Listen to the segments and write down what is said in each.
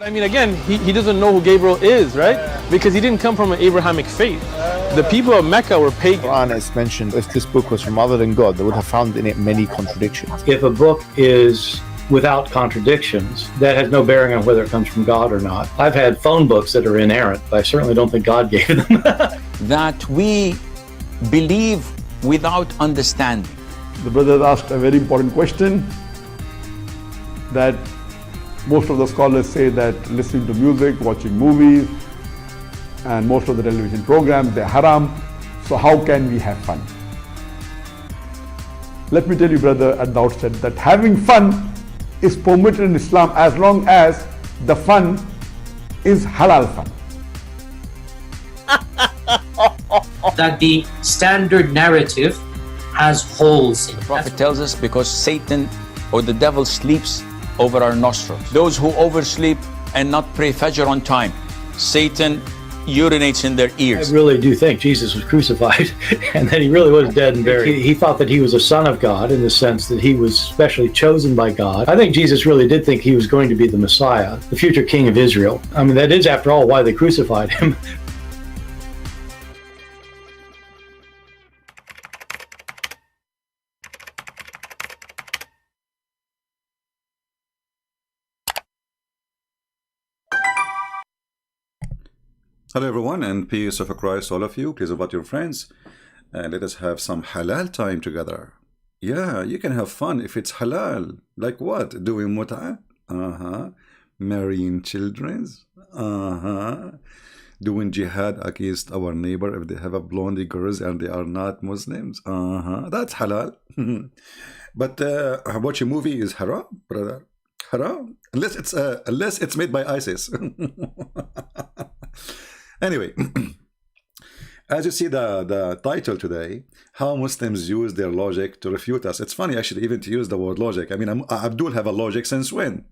I mean, again, he doesn't know who Gabriel is, right? Because he didn't come from an Abrahamic faith. The people of Mecca were pagan. The Quran is mentioned, if this book was from other than God, they would have found in it many contradictions. If a book is without contradictions, that has no bearing on whether it comes from God or not. I've had phone books that are inerrant, but I certainly don't think God gave them. That we believe without understanding. The brother asked a very important question, that most of the scholars say that listening to music, watching movies, and most of the television programs, they're haram. So how can we have fun? Let me tell you, brother, at the outset, that having fun is permitted in Islam as long as the fun is halal fun. That the standard narrative has holes in it. The Prophet tells us because Satan or the devil sleeps over our nostrils. Those who oversleep and not pray Fajr on time, Satan urinates in their ears. I really do think Jesus was crucified and that he really was dead and buried. He thought that he was a son of God in the sense that he was specially chosen by God. I think Jesus really did think he was going to be the Messiah, the future king of Israel. I mean, that is, after all, why they crucified him. Hello everyone, and peace of Christ all of you. Please invite your friends and let us have some halal time together. Yeah, you can have fun if it's halal. Like what? Doing mut'ah? Marrying children? Doing jihad against our neighbor if they have a blondie girls and they are not Muslims? That's halal. But watching a movie is haram, brother. Haram? Unless it's made by ISIS. Anyway, as you see the title today, how Muslims use their logic to refute us. It's funny actually even to use the word logic. I mean, Abdul have a logic since when?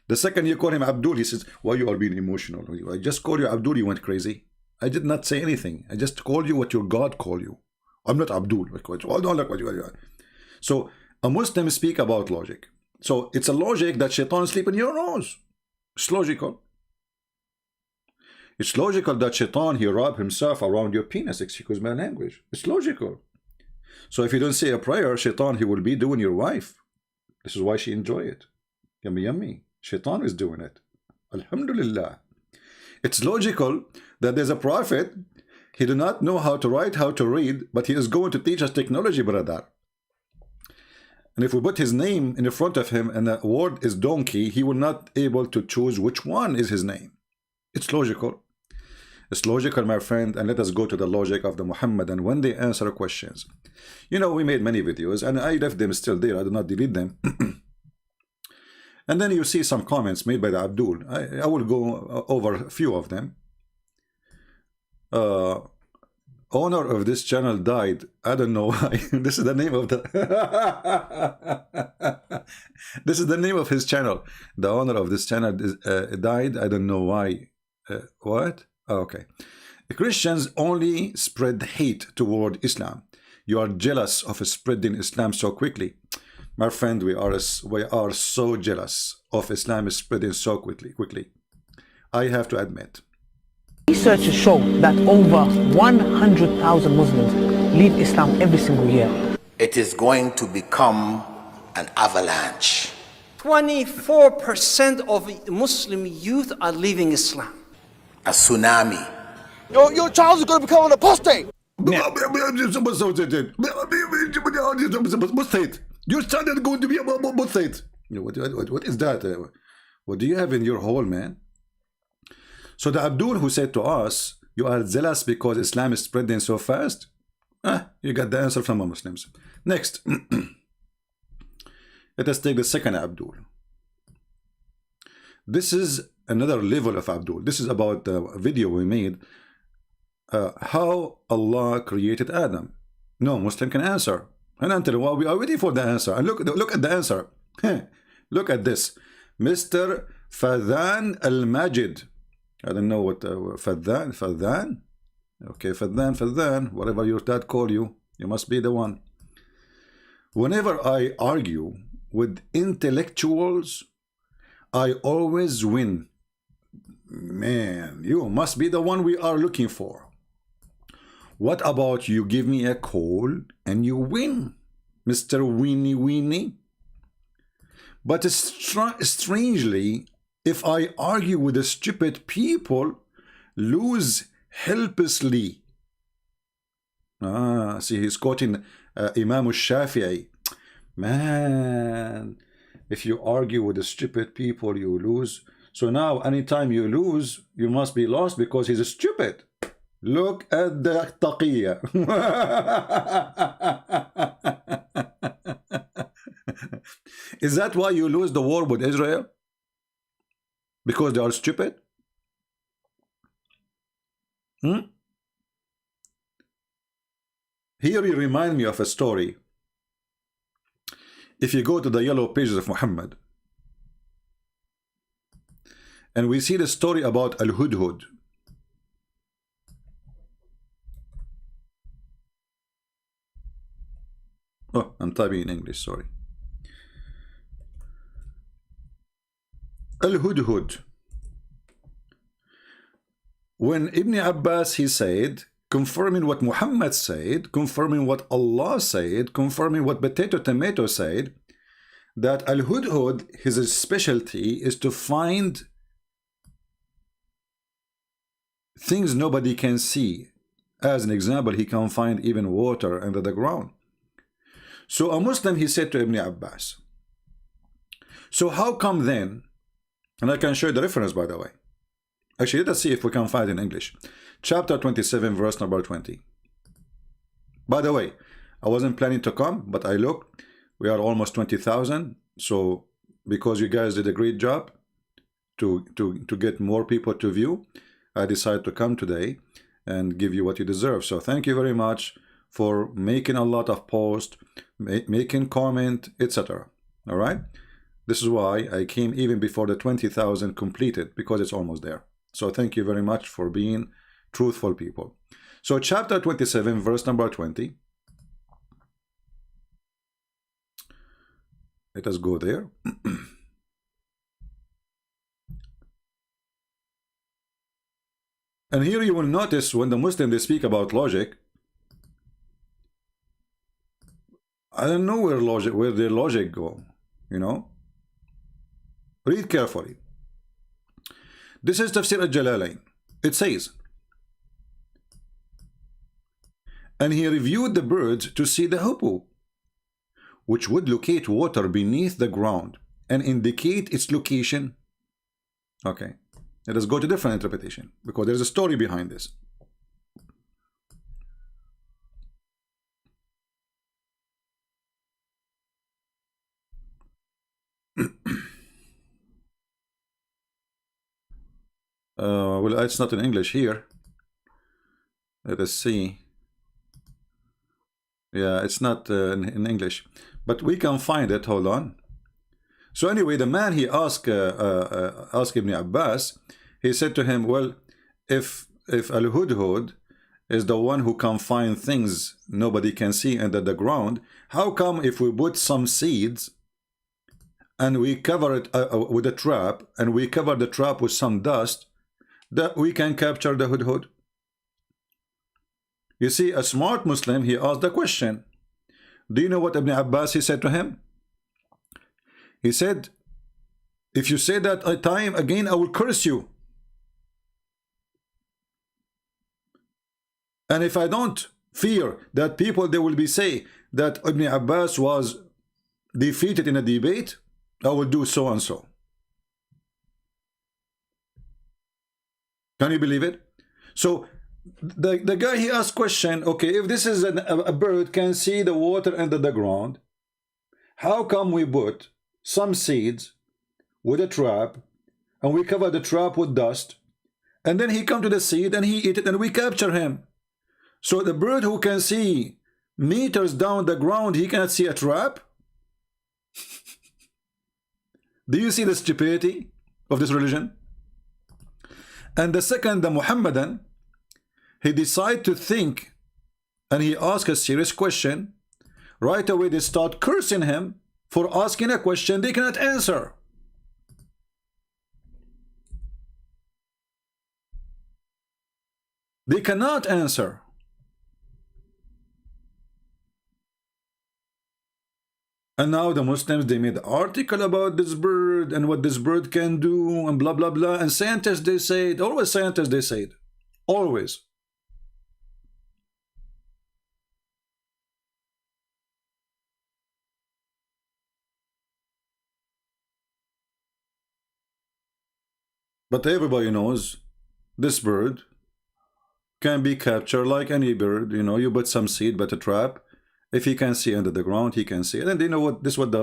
The second you call him Abdul, he says, why you are being emotional? I just called you Abdul, you went crazy. I did not say anything. I just called you what your God called you. I'm not Abdul. So a Muslim speak about logic. So it's a logic that shaitan sleep in your nose. It's logical. It's logical that shaitan, he wrap himself around your penis, excuse my language. It's logical. So if you don't say a prayer, shaitan, he will be doing your wife. This is why she enjoy it. Yummy, yummy. Shaitan is doing it. Alhamdulillah. It's logical that there's a prophet, he do not know how to write, how to read, but he is going to teach us technology, brother. And if we put his name in the front of him and the word is donkey, he will not able to choose which one is his name. It's logical. It's logical, my friend, and let us go to the logic of the Muhammad and when they answer questions. You know, we made many videos and I left them still there. I did not delete them. And then you see some comments made by the Abdul. I will go over a few of them. Owner of this channel died. I don't know why. This is the name of the this is the name of his channel. The owner of this channel died. I don't know why. What? Oh, okay. The Christians only spread hate toward Islam. You are jealous of spreading Islam so quickly. My friend, we are so jealous of Islam spreading so quickly. I have to admit. Researchers show that over 100,000 Muslims leave Islam every single year. It is going to become an avalanche. 24% of Muslim youth are leaving Islam. A tsunami. Your child is going to become an apostate. Apostate. Your child is going to be a apostate. What is that? What do you have in your hole, man? So the Abdul who said to us, you are zealous because Islam is spreading so fast? You got the answer from the Muslims. Next. Let us take the second Abdul. This is another level of Abdul. This is about the video we made. How Allah created Adam. No Muslim can answer. And until well, we are waiting for the answer. And look at the answer. Look at this. Mr. Fadhan Al-Majid. I don't know what Fadhan. Okay, Fadhan, whatever your dad call you, you must be the one. Whenever I argue with intellectuals, I always win Man, you must be the one we are looking for. What about you give me a call and you win, Mr. Weenie Weenie? But strangely, if I argue with the stupid people, lose helplessly. See, he's quoting Imam al-Shafi'i. Man, if you argue with the stupid people, you lose. So now, anytime you lose, you must be lost because he's stupid. Look at the taqiyya. Is that why you lose the war with Israel? Because they are stupid? Here you remind me of a story. If you go to the yellow pages of Muhammad, and we see the story about Al-Hudhud. Oh, I'm typing in English, sorry. Al-Hudhud. When Ibn Abbas, he said, confirming what Muhammad said, confirming what Allah said, confirming what Potato Tomato said, that Al-Hudhud, his specialty is to find things nobody can see. As an example, he can find even water under the ground. So a Muslim, he said to Ibn Abbas, so how come then, and I can show you the reference, by the way. Actually, let's see if we can find it in English. Chapter 27, verse number 20. By the way, I wasn't planning to come, but I looked. We are almost 20,000. So because you guys did a great job to get more people to view, I decided to come today and give you what you deserve. So thank you very much for making a lot of posts, making comment, etc. All right. This is why I came even before the 20,000 completed, because it's almost there. So thank you very much for being truthful people. So chapter 27, verse number 20. Let us go there. And here you will notice when the Muslims, they speak about logic, I don't know where their logic go, you know. Read carefully. This is Tafsir al-Jalalain. It says, and he reviewed the birds to see the hippo, which would locate water beneath the ground and indicate its location. Okay, let us go to different interpretation, because there's a story behind this. Well, it's not in English here. Let us see. Yeah, it's not in English, but we can find it. Hold on. So anyway, the man, he asked Ibn Abbas. He said to him, well, if Al-Hudhud is the one who can find things nobody can see under the ground, how come if we put some seeds and we cover it with a trap, and we cover the trap with some dust, that we can capture the hudhud? You see, a smart Muslim, he asked the question. Do you know what Ibn Abbas, he said to him? He said, if you say that a time again, I will curse you. And if I don't fear that people, they will be say that Ibn Abbas was defeated in a debate, I will do so and so. Can you believe it? So the guy, he asked question, okay, if this is a bird can see the water under the ground, how come we put some seeds with a trap and we cover the trap with dust, and then he come to the seed and he eat it and we capture him? So the bird who can see meters down the ground, he cannot see a trap? Do you see the stupidity of this religion? And the second, the Muhammadan, he decided to think, and he asked a serious question. Right away they start cursing him for asking a question they cannot answer. They cannot answer. And now the Muslims, they made an article about this bird and what this bird can do and blah, blah, blah. And scientists, they say it. Always scientists, they say it. Always. But everybody knows this bird can be captured like any bird. You know, you put some seed, but a trap. If he can see under the ground, he can see it. And you know what? This what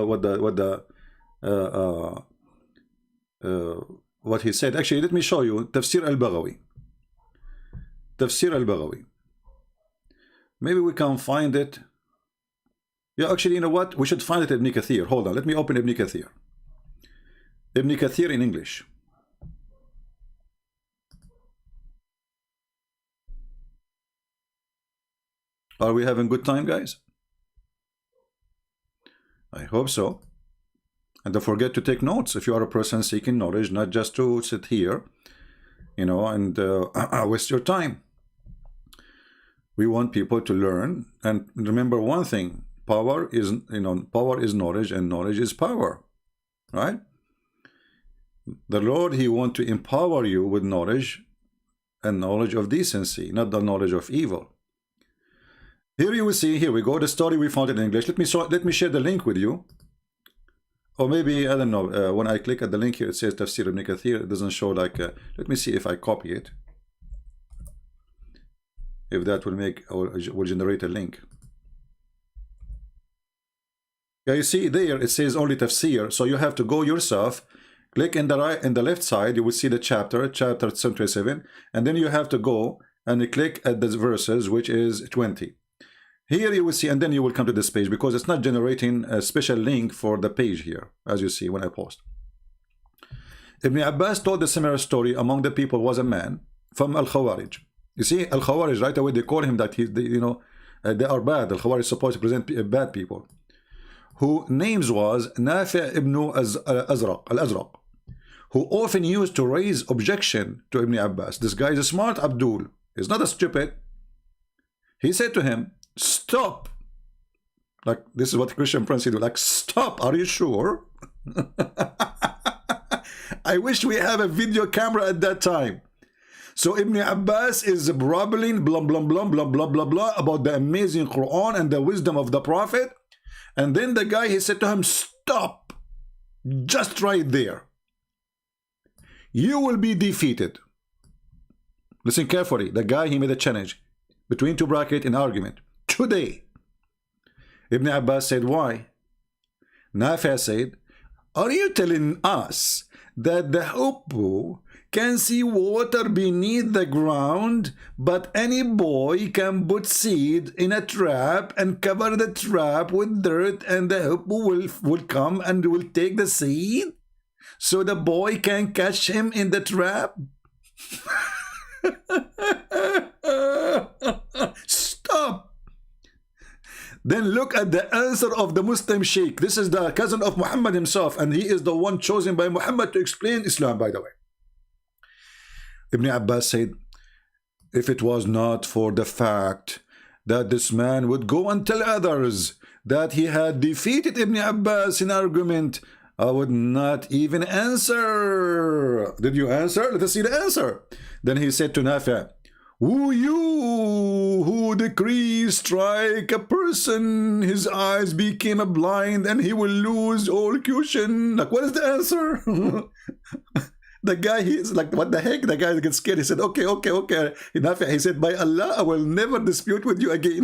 he said. Actually, let me show you Tafsir al-Baghawi. Tafsir al-Baghawi. Maybe we can find it. Yeah, actually, you know what? We should find it Ibn Kathir. Hold on. Let me open Ibn Kathir. Ibn Kathir in English. Are we having good time, guys? I hope so. And don't forget to take notes if you are a person seeking knowledge, not just to sit here, you know, and waste your time. We want people to learn. And remember one thing, power is, you know, power is knowledge and knowledge is power, right? The Lord, he wants to empower you with knowledge and knowledge of decency, not the knowledge of evil. Here you will see, here we go, the story we found in English. Let me share the link with you. Or maybe, I don't know, when I click at the link here, it says Tafsir Ibn Kathir. It doesn't show like, let me see if I copy it. If that will make, or will generate a link. Yeah, you see there, it says only Tafsir. So you have to go yourself, click in the right, in the left side, you will see the chapter 727. And then you have to go and you click at the verses, which is 20. Here you will see, and then you will come to this page because it's not generating a special link for the page here, as you see when I post. Ibn Abbas told a similar story. Among the people was a man from Al-Khawarij. You see, Al-Khawarij, right away they call him that, you know, they are bad. Al-Khawarij is supposed to present bad people. Who names was Nafi' ibn Al-Azraq, who often used to raise objection to Ibn Abbas. This guy is a smart Abdul. He's not a stupid. He said to him, stop. Like, this is what Christian Prince do. Like, stop. Are you sure? I wish we have a video camera at that time. So Ibn Abbas is babbling blah, blah, blah, blah, blah, blah, blah about the amazing Quran and the wisdom of the Prophet. And then the guy, he said to him, stop. Just right there. You will be defeated. Listen carefully. The guy, he made a challenge between two brackets in argument. Today. Ibn Abbas said, why? Nafi said, are you telling us that the hippo can see water beneath the ground, but any boy can put seed in a trap and cover the trap with dirt, and the hippo will come and will take the seed so the boy can catch him in the trap? Stop. Then look at the answer of the Muslim Sheikh. This is the cousin of Muhammad himself, and he is the one chosen by Muhammad to explain Islam, by the way. Ibn Abbas said, if it was not for the fact that this man would go and tell others that he had defeated Ibn Abbas in argument, I would not even answer. Did you answer? Let us see the answer. Then he said to Nafi', who you who decrees strike a person, his eyes became a blind and he will lose all cushion. Like, what is the answer? The guy, he's like, what the heck? The guy gets scared. He said, okay. Nafi', he said, by Allah, I will never dispute with you again.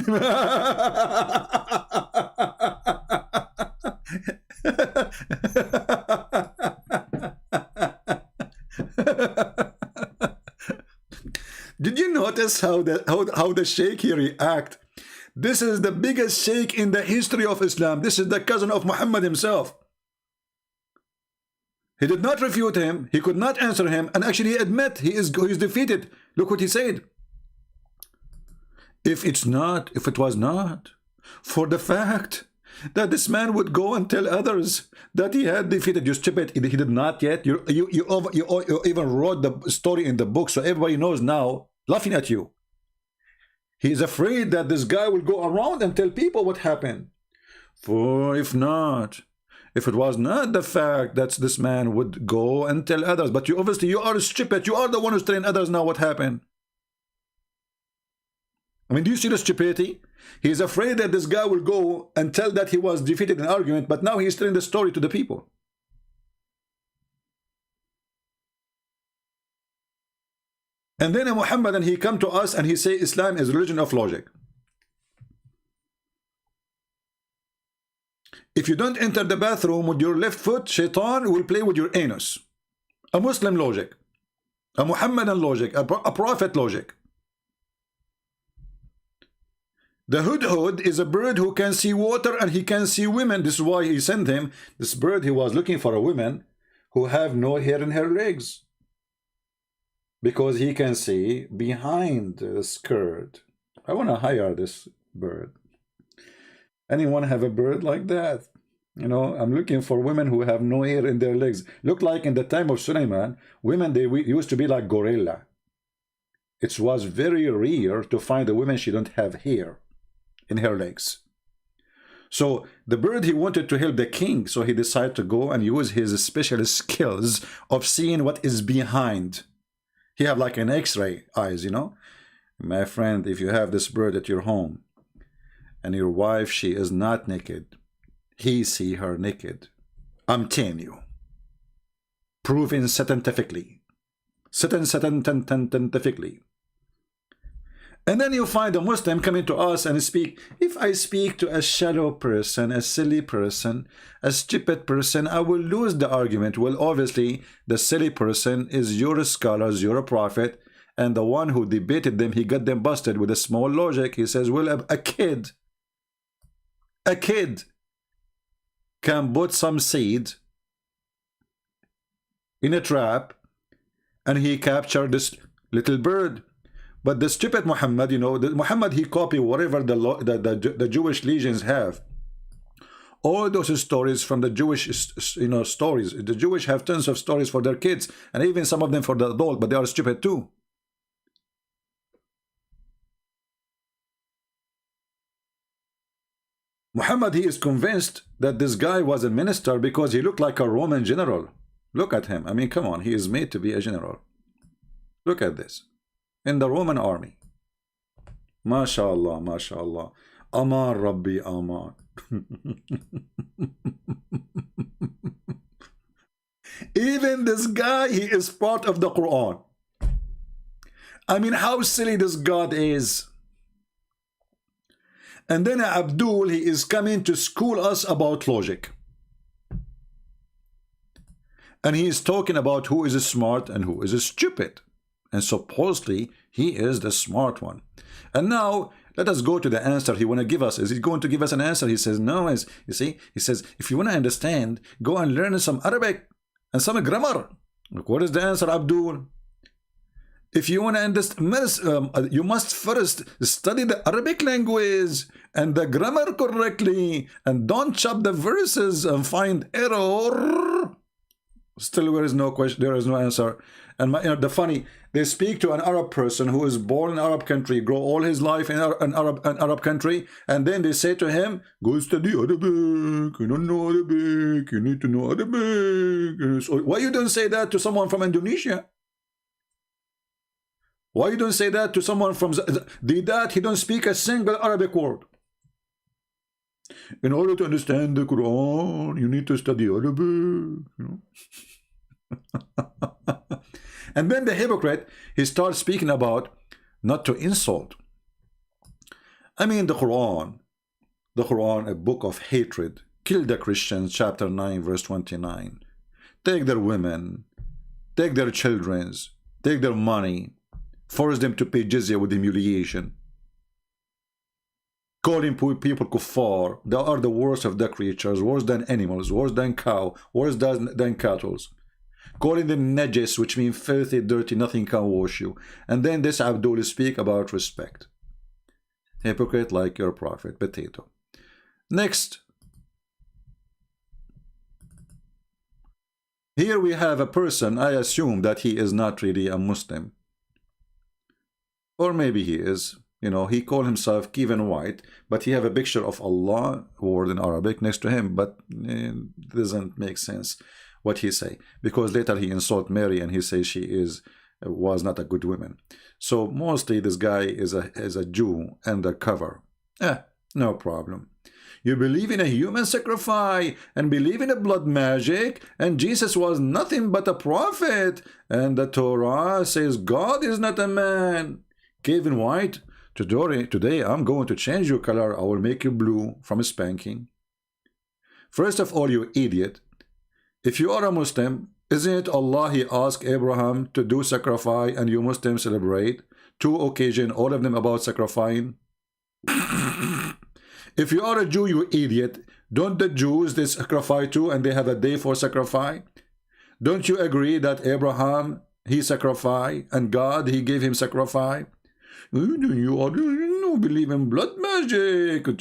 Did you notice how the sheikh here react? This is the biggest sheikh in the history of Islam. This is the cousin of Muhammad himself. He did not refute him. He could not answer him, and actually admit he is defeated. Look what he said. If it was not for the fact that this man would go and tell others that he had defeated, you stupid, he did not yet. You even wrote the story in the book, so everybody knows now, laughing at you. He is afraid that this guy will go around and tell people what happened. For if it was not the fact that this man would go and tell others, but you obviously you are stupid. You are the one who's telling others now what happened. I mean, do you see the stupidity? He is afraid that this guy will go and tell that he was defeated in an argument, but now he's telling the story to the people. And then Muhammad, and he come to us and he say Islam is religion of logic. If you don't enter the bathroom with your left foot, shaitan will play with your anus. A Muslim logic, a Muhammadan logic, a prophet logic. The hudhud is a bird who can see water and he can see women. This is why he sent him. This bird, he was looking for a woman who have no hair in her legs, because he can see behind the skirt. I want to hire this bird. Anyone have a bird like that? You know, I'm looking for women who have no hair in their legs. Look like in the time of Suleiman, women, they used to be like gorilla. It was very rare to find a woman she don't have hair in her legs. So the bird, he wanted to help the king, so he decided to go and use his special skills of seeing what is behind. He have like an X-ray eyes, you know. My friend, if you have this bird at your home and your wife, she is not naked, he see her naked, I'm telling you, proven scientifically, scientifically. And then you find a Muslim coming to us and speak. If I speak to a shallow person, a silly person, a stupid person, I will lose the argument. Well, obviously, the silly person is your scholars, your prophet, and the one who debated them, he got them busted with a small logic. He says, well, a kid can put some seed in a trap, and he captured this little bird. But the stupid Muhammad, you know, Muhammad, he copied whatever the Jewish legions have. All those stories from the Jewish, you know, stories. The Jewish have tons of stories for their kids, and even some of them for the adult, but they are stupid too. Muhammad, he is convinced that this guy was a minister because he looked like a Roman general. Look at him. I mean, come on. He is made to be a general. Look at this. In the Roman army. MashaAllah, MashaAllah. Aman Rabbi Aman. Even this guy, he is part of the Quran. I mean, how silly this God is. And then Abdul, he is coming to school us about logic. And he is talking about who is smart and who is stupid. And supposedly, he is the smart one. And now, let us go to the answer he want to give us. Is he going to give us an answer? He says, no. You see, he says, if you want to understand, go and learn some Arabic and some grammar. Look, what is the answer, Abdul? If you want to understand, you must first study the Arabic language and the grammar correctly, and don't chop the verses and find error. Still, there is no question. There is no answer. And the funny, they speak to an Arab person who is born in an Arab country, grow all his life in an Arab country, and then they say to him, "Go study Arabic. You don't know Arabic. You need to know Arabic." So why you don't say that to someone from Indonesia? Why you don't say that to someone from that he don't speak a single Arabic word? In order to understand the Quran, you need to study Arabic. You know. And then the hypocrite, he starts speaking about not to insult. I mean, the Quran, a book of hatred. Kill the Christians, chapter 9, verse 29. Take their women, take their children, take their money, force them to pay jizya with humiliation. Calling people kuffar. They are the worst of the creatures, worse than animals, worse than cow, worse than cattle. Calling them najis, which means filthy, dirty, nothing can wash you. And then this Abdul speak about respect. Hypocrite like your prophet, potato. Next. Here we have a person, I assume that he is not really a Muslim. Or maybe he is. You know, he called himself Kevin White, but he have a picture of Allah word in Arabic next to him, but it doesn't make sense what he say, because later he insult Mary and he says she was not a good woman. So mostly this guy is a Jew undercover. No problem. You believe in a human sacrifice and believe in a blood magic, and Jesus was nothing but a prophet, and the Torah says God is not a man. Kevin White, today I'm going to change your color. I will make you blue from spanking. First of all, you idiot, if you are a Muslim, isn't it Allah he asked Abraham to do sacrifice, and you Muslims celebrate 2 occasions, all of them about sacrificing? If you are a Jew, you idiot, don't the Jews they sacrifice too, and they have a day for sacrifice? Don't you agree that Abraham he sacrificed, and God he gave him sacrifice? You believe in blood magic, and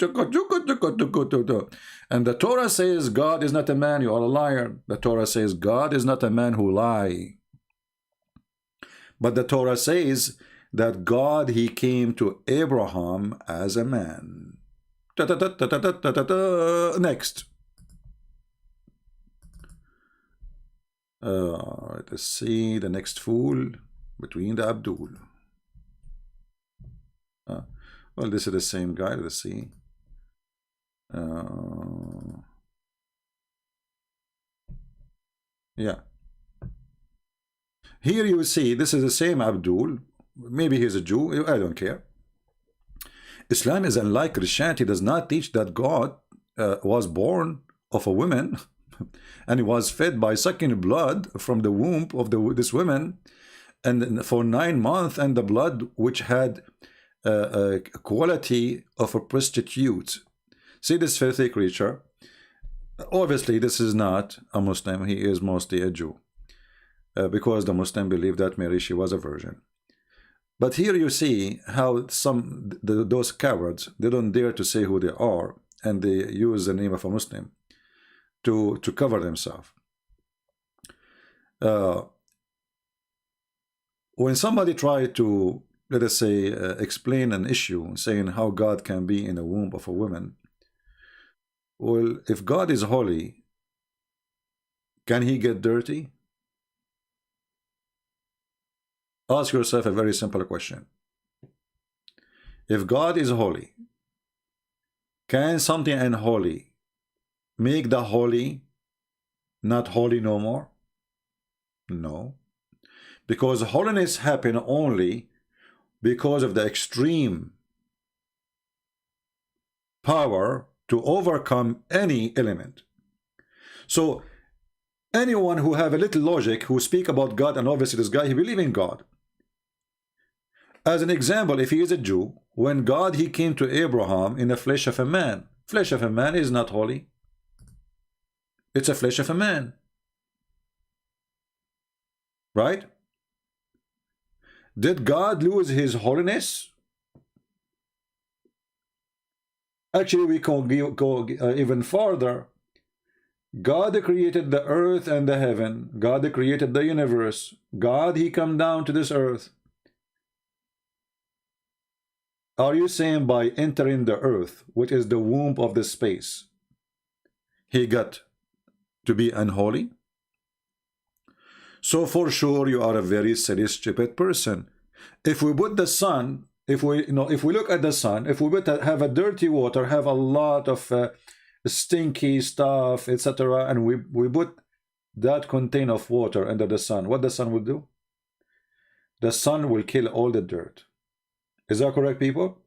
the Torah says God is not a man. You are a liar. The Torah says God is not a man who lie. But the Torah says that God he came to Abraham as a man. Next. Let's see the next fool between the Abdul. Well, this is the same guy. Let's see. Yeah. Here you see this is the same Abdul. Maybe he's a Jew. I don't care. Islam is unlike Christianity. Does not teach that God was born of a woman and he was fed by sucking blood from the womb of this woman, and for 9 months, and the blood which had a quality of a prostitute. See this filthy creature. Obviously this is not a Muslim. He is mostly a Jew, because the Muslim believe that Mary she was a virgin. But here you see how those cowards, they don't dare to say who they are, and they use the name of a Muslim to cover themselves. When somebody try to, let us say, explain an issue, saying how God can be in the womb of a woman, well, if God is holy, can he get dirty? Ask yourself a very simple question. If God is holy, can something unholy make the holy not holy no more? No. Because holiness happens only because of the extreme power to overcome any element. So anyone who have a little logic, who speak about God, and obviously this guy, he believe in God. As an example, if he is a Jew, when God he came to Abraham in the flesh of a man is not holy. It's a flesh of a man, right? Did God lose his holiness? Actually, we can go even farther. God created the earth and the heaven. God created the universe. God he come down to this earth. Are you saying by entering the earth, which is the womb of the space, he got to be unholy? So for sure you are a very silly, stupid person. If we put the sun, if we look at the sun, if we have a dirty water, have a lot of stinky stuff, etc., and we put that container of water under the sun, what the sun will do? The sun will kill all the dirt. Is that correct, people?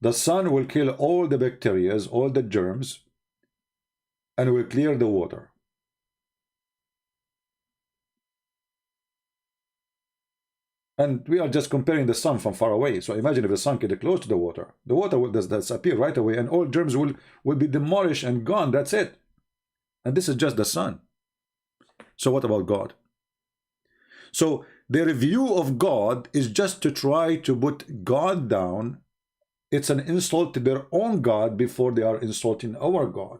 The sun will kill all the bacteria, all the germs, and will clear the water. And we are just comparing the sun from far away. So imagine if the sun gets close to the water will disappear right away, and all germs will be demolished and gone. That's it. And this is just the sun. So what about God? So their view of God is just to try to put God down. It's an insult to their own God before they are insulting our God.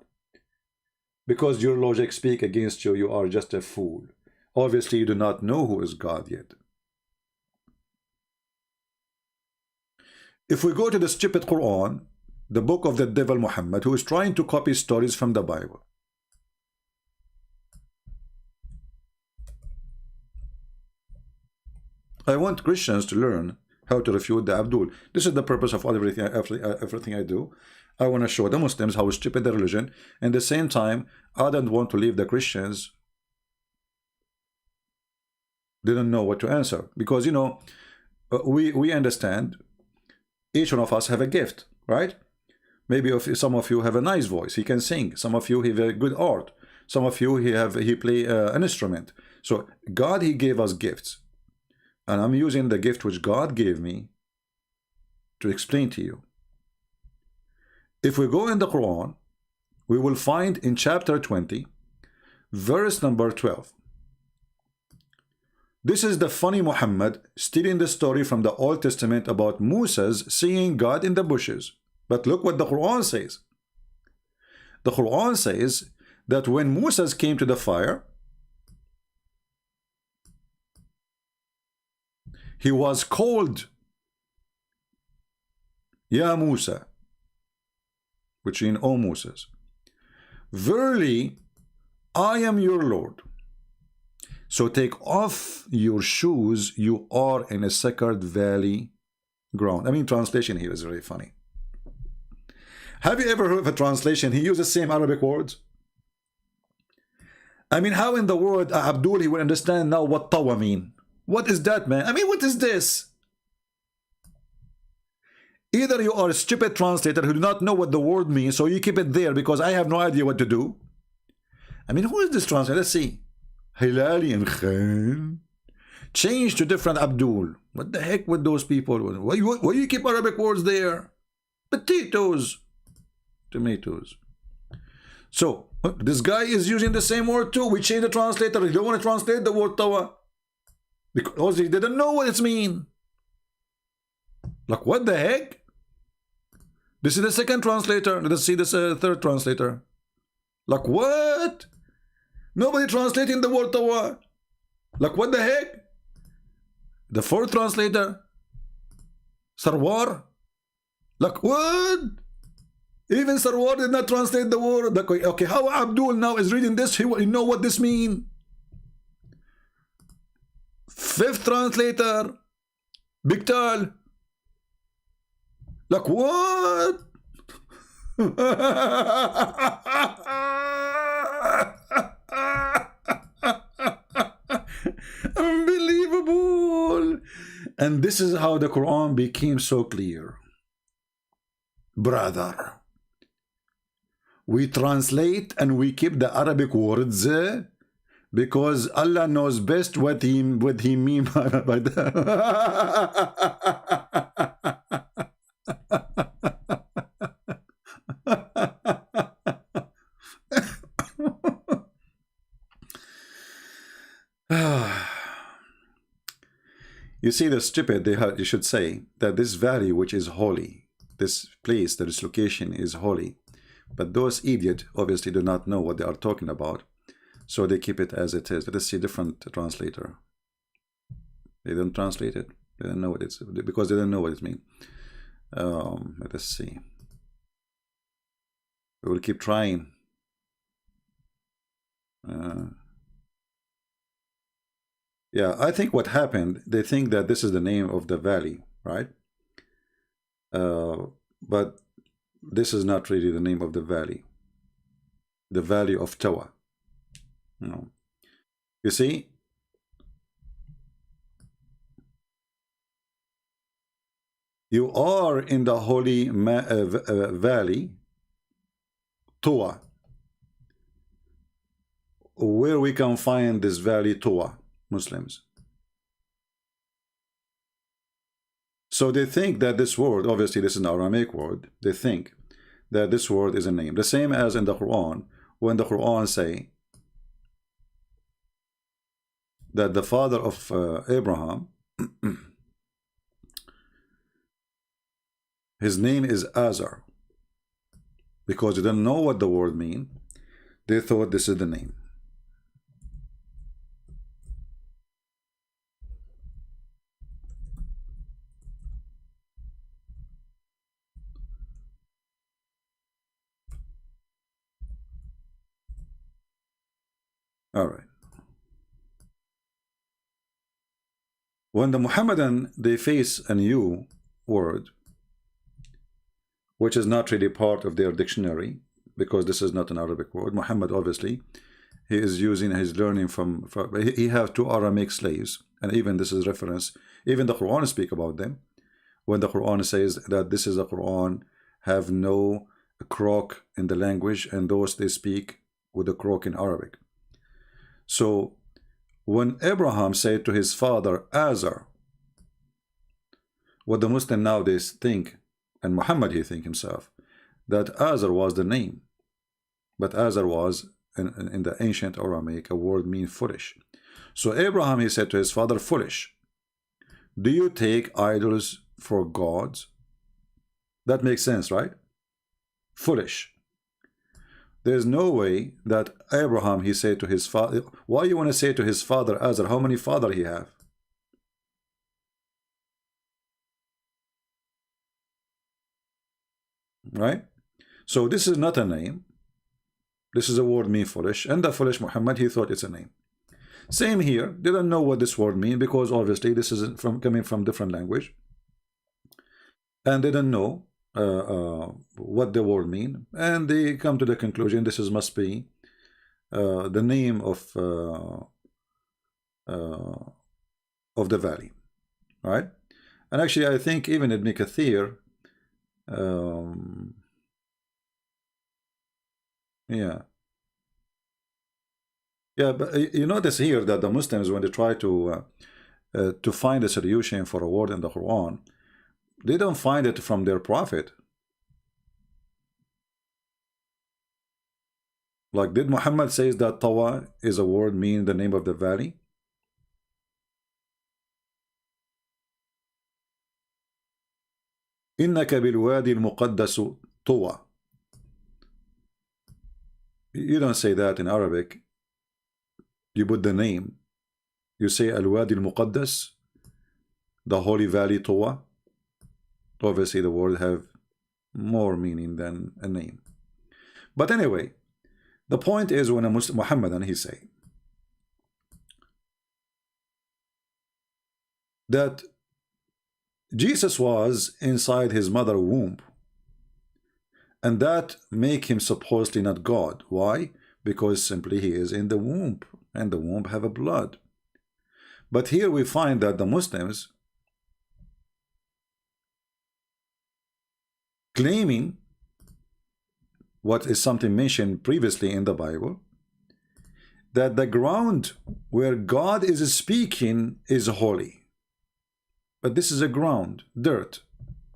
Because your logic speak against you, you are just a fool. Obviously, you do not know who is God yet. If we go to the stupid Quran, the book of the devil Muhammad, who is trying to copy stories from the Bible. I want Christians to learn how to refute the Abdul. This is the purpose of everything I do. I want to show the Muslims how stupid the religion, and at the same time, I don't want to leave the Christians didn't know what to answer, because you know, we understand each one of us have a gift, right? Maybe if some of you have a nice voice, he can sing. Some of you have a good art. Some of you he play an instrument. So God, he gave us gifts, and I'm using the gift which God gave me to explain to you. If we go in the Quran, we will find in chapter 20, verse number 12. This is the funny Muhammad stealing the story from the Old Testament about Moses seeing God in the bushes. But look what the Quran says. The Quran says that when Moses came to the fire, he was called Ya Musa, which means O Moses. Verily, I am your Lord. So take off your shoes, you are in a sacred valley ground. I mean, translation here is very funny. Have you ever heard of a translation? He uses the same Arabic words. I mean, how in the world Abdul, he will understand now what tawa mean? What is that, man? I mean, what is this? Either you are a stupid translator who do not know what the word means, so you keep it there because I have no idea what to do. I mean, who is this translator? Let's see. Hilali and Khan. Change to different Abdul. What the heck with those people? Why you keep Arabic words there? Potatoes. Tomatoes. So, this guy is using the same word too. We change the translator. You don't want to translate the word tawa because he didn't know what it means. Like, what the heck? This is the second translator. Let's see this third translator. Like, what? Nobody translating the word tawa. Like, what the heck? The fourth translator, Sarwar. Like, what? Even Sarwar did not translate the word. Like, okay, how Abdul now is reading this? He know what this means. Fifth translator, Biktal. Like, what? Unbelievable. And this is how the Quran became so clear. Brother, we translate and we keep the Arabic words because Allah knows best what he mean by that. You see, the stupid, you should say that this valley which is holy, this place, this location is holy, but those idiots obviously do not know what they are talking about, so they keep it as it is. Let us see different translator. They don't translate it. They don't know what it's, because they don't know what it means. Let us see. We will keep trying. Yeah, I think what happened, they think that this is the name of the valley, right? But this is not really the name of the valley. The valley of Tawa. No. You see? You are in the holy valley, Tawa. Where we can find this valley, Tawa? Muslims. So they think that this word, obviously this is an Aramaic word, they think that this word is a name. The same as in the Quran, when the Quran say that the father of Abraham, his name is Azar. Because they didn't know what the word mean, they thought this is the name. All right. When the Muhammadan, they face a new word, which is not really part of their dictionary, because this is not an Arabic word. Muhammad, obviously, he is using his learning from he have two Aramaic slaves, and even this is reference, even the Quran speak about them, when the Quran says that this is a Quran have no croak in the language, and those they speak with a croak in Arabic. So when Abraham said to his father Azar, what the Muslim nowadays think, and Muhammad he think himself, that Azar was the name, but Azar was in the ancient Aramaic a word mean foolish. So Abraham he said to his father, foolish, do you take idols for gods? That makes sense, right? Foolish. There's no way that Abraham he said to his father, why you want to say to his father Azar, how many father he have? Right? So this is not a name. This is a word mean foolish, and the foolish Muhammad he thought it's a name. Same here, didn't know what this word mean, because obviously this is coming from different language, and they didn't know what the word mean, and they come to the conclusion this is must be the name of the valley, right? And actually I think even Ibn Kathir, yeah, but you notice here that the Muslims, when they try to find a solution for a word in the Quran, they don't find it from their prophet. Like, did Muhammad says that Tawa is a word mean the name of the valley? إنك بالوادي المقدس طوى. You don't say that in Arabic. You put the name. You say Al-Wadi al-Muqaddas, the holy valley Tawa. Obviously the word have more meaning than a name. But anyway, the point is, when a Muslim Muhammadan he say that Jesus was inside his mother womb, and that make him supposedly not God. Why? Because simply he is in the womb, and the womb have a blood. But here we find that the Muslims claiming what is something mentioned previously in the Bible, that the ground where God is speaking is holy. But this is a ground, dirt.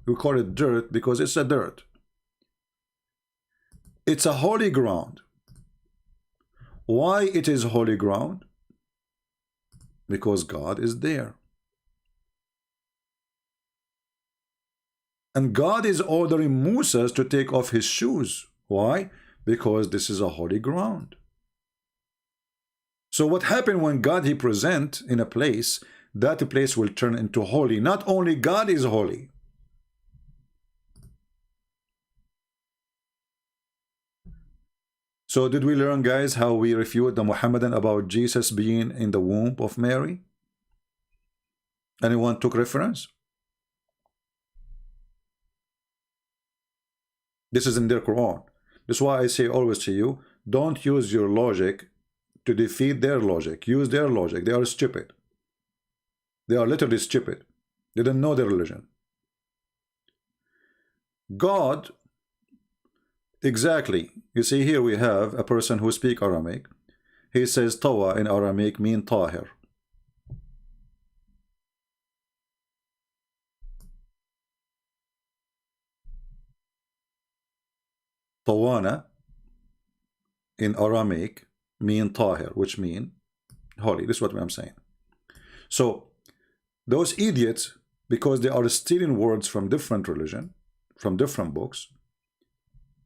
We call it dirt because it's a dirt. It's a holy ground. Why it is holy ground? Because God is there. And God is ordering Moses to take off his shoes. Why? Because this is a holy ground. So what happened when God he present in a place, that place will turn into holy. Not only God is holy. So did we learn, guys, how we refute the Muhammadan about Jesus being in the womb of Mary? Anyone took reference? This is in their Quran. That's why I say always to you, don't use your logic to defeat their logic. Use their logic. They are stupid. They are literally stupid. They don't know their religion. God, exactly. You see, here we have a person who speaks Aramaic. He says Tawa in Aramaic mean Tahir. Tawana in Aramaic mean Tahir, which mean holy. This is what I'm saying. So those idiots, because they are stealing words from different religion, from different books,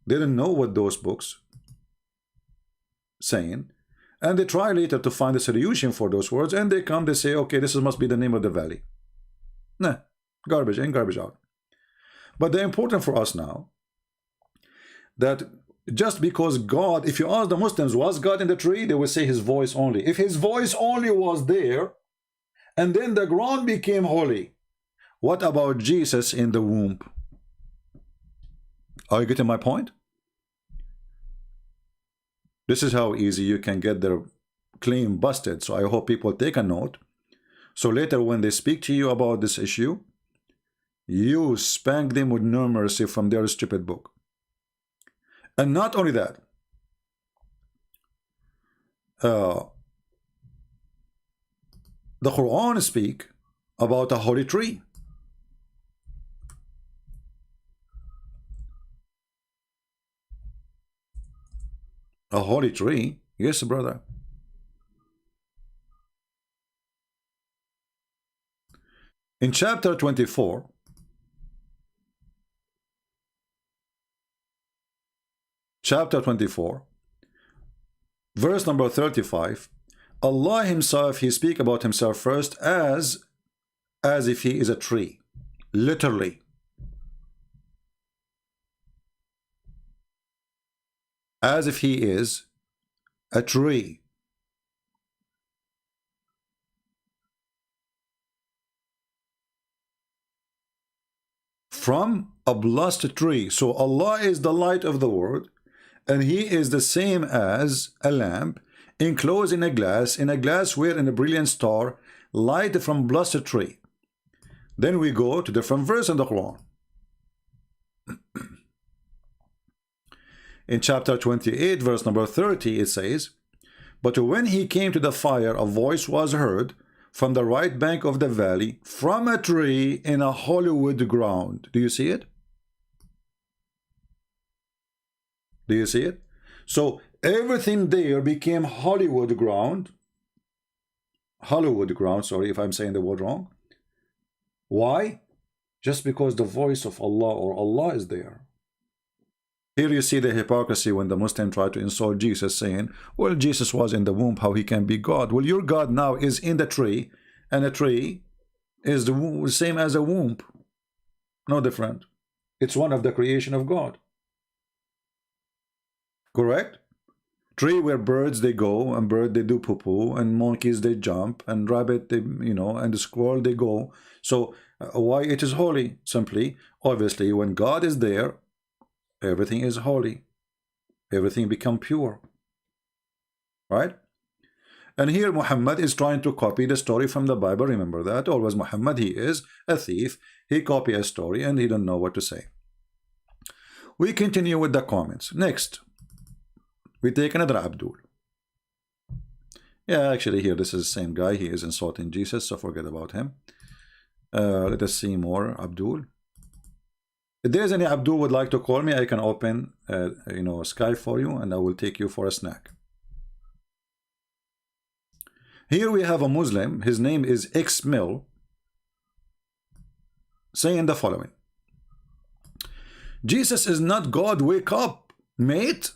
they didn't know what those books saying, and they try later to find a solution for those words, and they come, they say, okay, this must be the name of the valley. Nah, garbage in, garbage out. But the important for us now, that just because God, if you ask the Muslims, was God in the tree? They will say his voice only. If his voice only was there, and then the ground became holy, what about Jesus in the womb? Are you getting my point? This is how easy you can get their claim busted. So I hope people take a note. So later when they speak to you about this issue, you spank them with no mercy from their stupid book. And not only that, the Quran speak about a holy tree. A holy tree? Yes, brother. In chapter 24, verse number 35, Allah himself, he speak about himself first as if he is a tree, literally. As if he is a tree. From a blessed tree. So Allah is the light of the world, and he is the same as a lamp enclosed in a glass wherein a brilliant star light from blessed tree. Then we go to different verse in the Quran. In chapter 28, verse number 30, it says, but when he came to the fire, a voice was heard from the right bank of the valley, from a tree in a holy wood ground. Do you see it? Do you see it? So everything there became Hollywood ground. Hollywood ground, sorry if I'm saying the word wrong. Why? Just because the voice of Allah or Allah is there. Here you see the hypocrisy when the Muslim try to insult Jesus, saying, well, Jesus was in the womb, how he can be God? Well, your God now is in the tree, and a tree is the same as a womb. No different. It's one of the creation of God. Correct? Tree where birds they go, and bird they do poo-poo, and monkeys they jump, and rabbit they, and the squirrel they go. So why it is holy? Simply, obviously, when God is there, everything is holy. Everything become pure. Right? And here Muhammad is trying to copy the story from the Bible. Remember that. Always Muhammad, he is a thief. He copy a story and he don't know what to say. We continue with the comments. Next, we take another Abdul. Yeah, actually here this is the same guy. He is insulting Jesus, so forget about him. Let us see more Abdul. If there's any Abdul would like to call me, I can open Skype for you and I will take you for a snack. Here we have a Muslim, his name is X Mill, saying the following: Jesus is not God, wake up, mate.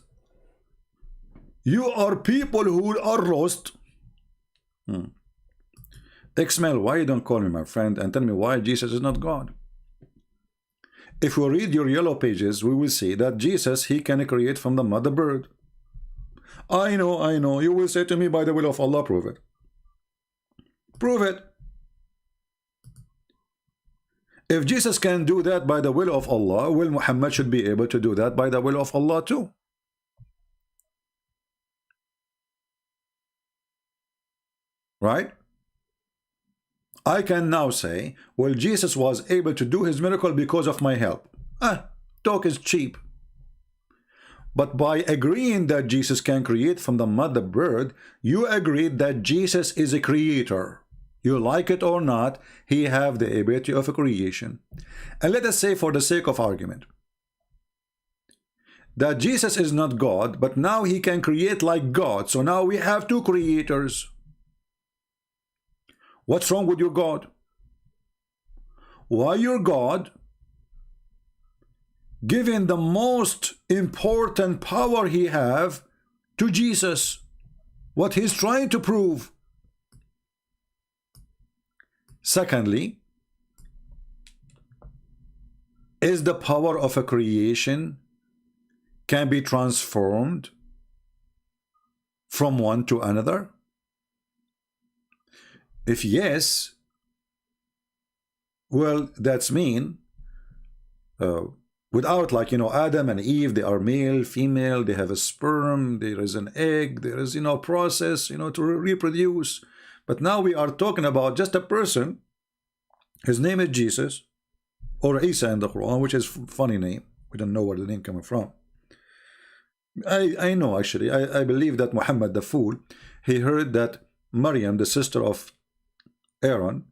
You are people who are lost. X Mill, why you don't call me my friend and tell me why Jesus is not God? If we read your yellow pages, we will see that Jesus, he can create from the mother bird. I know. You will say to me, by the will of Allah, prove it. Prove it. If Jesus can do that by the will of Allah, well, Muhammad should be able to do that by the will of Allah too. Right? I can now say, well, Jesus was able to do his miracle because of my help. Talk is cheap. But by agreeing that Jesus can create from the mother bird, you agreed that Jesus is a creator. You like it or not, he have the ability of a creation. And let us say, for the sake of argument, that Jesus is not God, but now he can create like God. So now we have two creators. What's wrong with your God? Why your God, given the most important power he have to Jesus, what he's trying to prove? Secondly, is the power of a creation can be transformed from one to another? If yes, well, that's mean without, like, you know, Adam and Eve, they are male, female, they have a sperm, there is an egg, there is, you know, process, you know, to reproduce. But now we are talking about just a person. His name is Jesus, or Isa in the Quran, which is a funny name. We don't know where the name coming from. I know, actually. I believe that Muhammad the fool, he heard that Maryam, the sister of Aaron,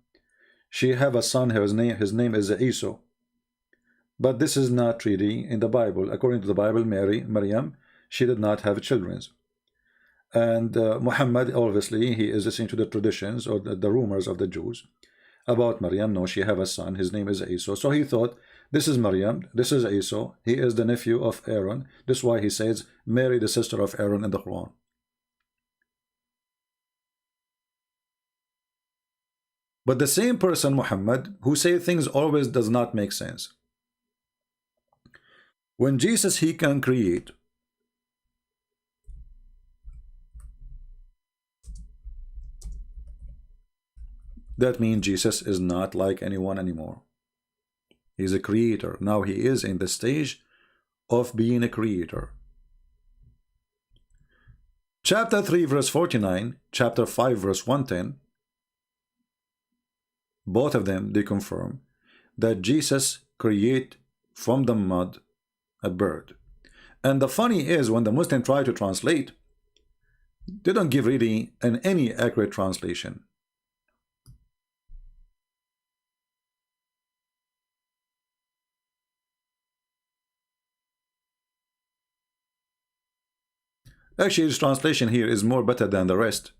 she have a son, his name is Isa. But this is not really in the Bible. According to the Bible, Maryam, she did not have children. And Muhammad, obviously, he is listening to the traditions or the rumors of the Jews about Maryam. No, she have a son, his name is Isa. So he thought, this is Maryam, this is Isa, he is the nephew of Aaron. This is why he says, Mary, the sister of Aaron in the Quran. But the same person, Muhammad, who say things always does not make sense. When Jesus, he can create, that means Jesus is not like anyone anymore. He's a creator. Now he is in the stage of being a creator. Chapter 3 verse 49, chapter 5 verse 110, both of them, they confirm that Jesus create from the mud a bird. And the funny is, when the Muslims try to translate, they don't give really any accurate translation. Actually, this translation here is more better than the rest.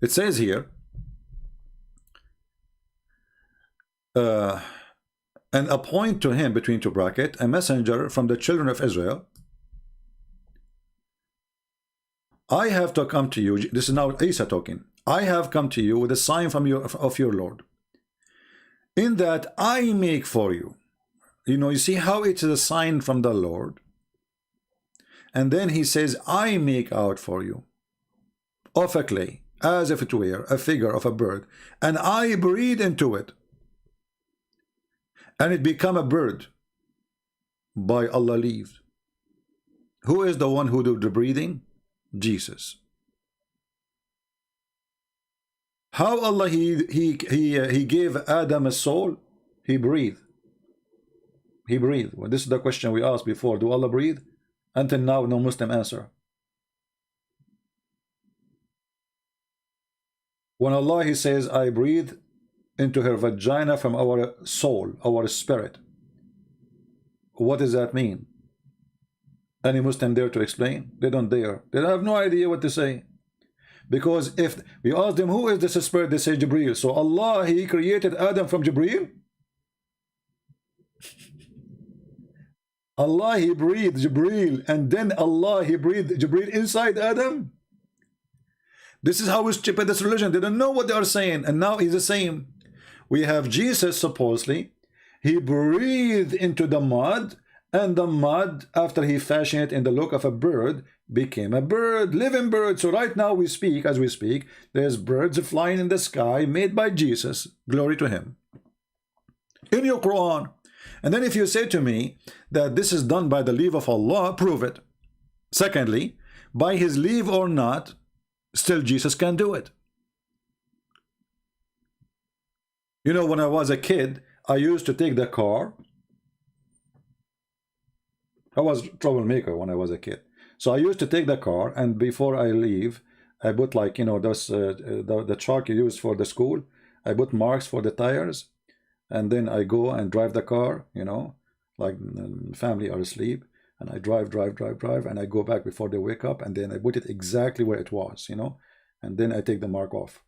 It says here, and appoint to him, between two brackets, a messenger from the children of Israel. I have to come to you. This is now Isa talking. I have come to you with a sign from of your Lord, in that I make for you. You know, you see how it is a sign from the Lord. And then he says, I make out for you of a clay, as if it were a figure of a bird, and I breathe into it, and it become a bird by Allah leave. Who is the one who do the breathing? Jesus. How Allah he gave Adam a soul? He breathed. He breathed. Well, this is the question we asked before. Do Allah breathe? Until now, no Muslim answer. When Allah, he says, I breathe into her vagina from our soul, our spirit. What does that mean? Any Muslim dare to explain? They don't dare. They have no idea what to say. Because if we ask them, who is this spirit? They say Jibreel. So Allah, he created Adam from Jibreel? Allah, he breathed Jibreel, and then Allah, he breathed Jibreel inside Adam? This is how stupid this religion. They don't know what they are saying. And now he's the same. We have Jesus, supposedly, he breathed into the mud, and the mud, after he fashioned it in the look of a bird, became a bird, living bird. So right now we speak, as we speak, there's birds flying in the sky made by Jesus. Glory to him. In your Quran. And then if you say to me that this is done by the leave of Allah, prove it. Secondly, by his leave or not, still Jesus can do it. You know, when I was a kid, I used to take the car. I was a troublemaker when I was a kid. So I used to take the car, and before I leave, I put, like, you know, those the chalk you use for the school. I put marks for the tires, and then I go and drive the car, you know, like family are asleep, and I drive, and I go back before they wake up, and then I put it exactly where it was, you know, and then I take the mark off.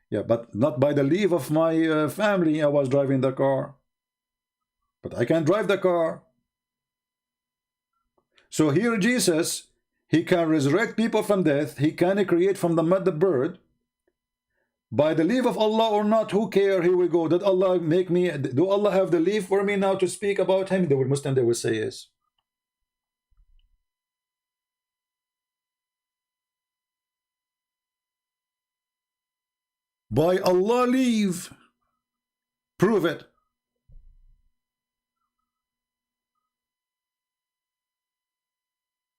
Yeah, but not by the leave of my family. I was driving the car, but I can drive the car. So here Jesus, he can resurrect people from death. He can create from the mud the bird. By the leave of Allah or not, who care? Here we go. Did Allah make me? Do Allah have the leave for me now to speak about him? The Muslim, they will say yes. By Allah leave. Prove it.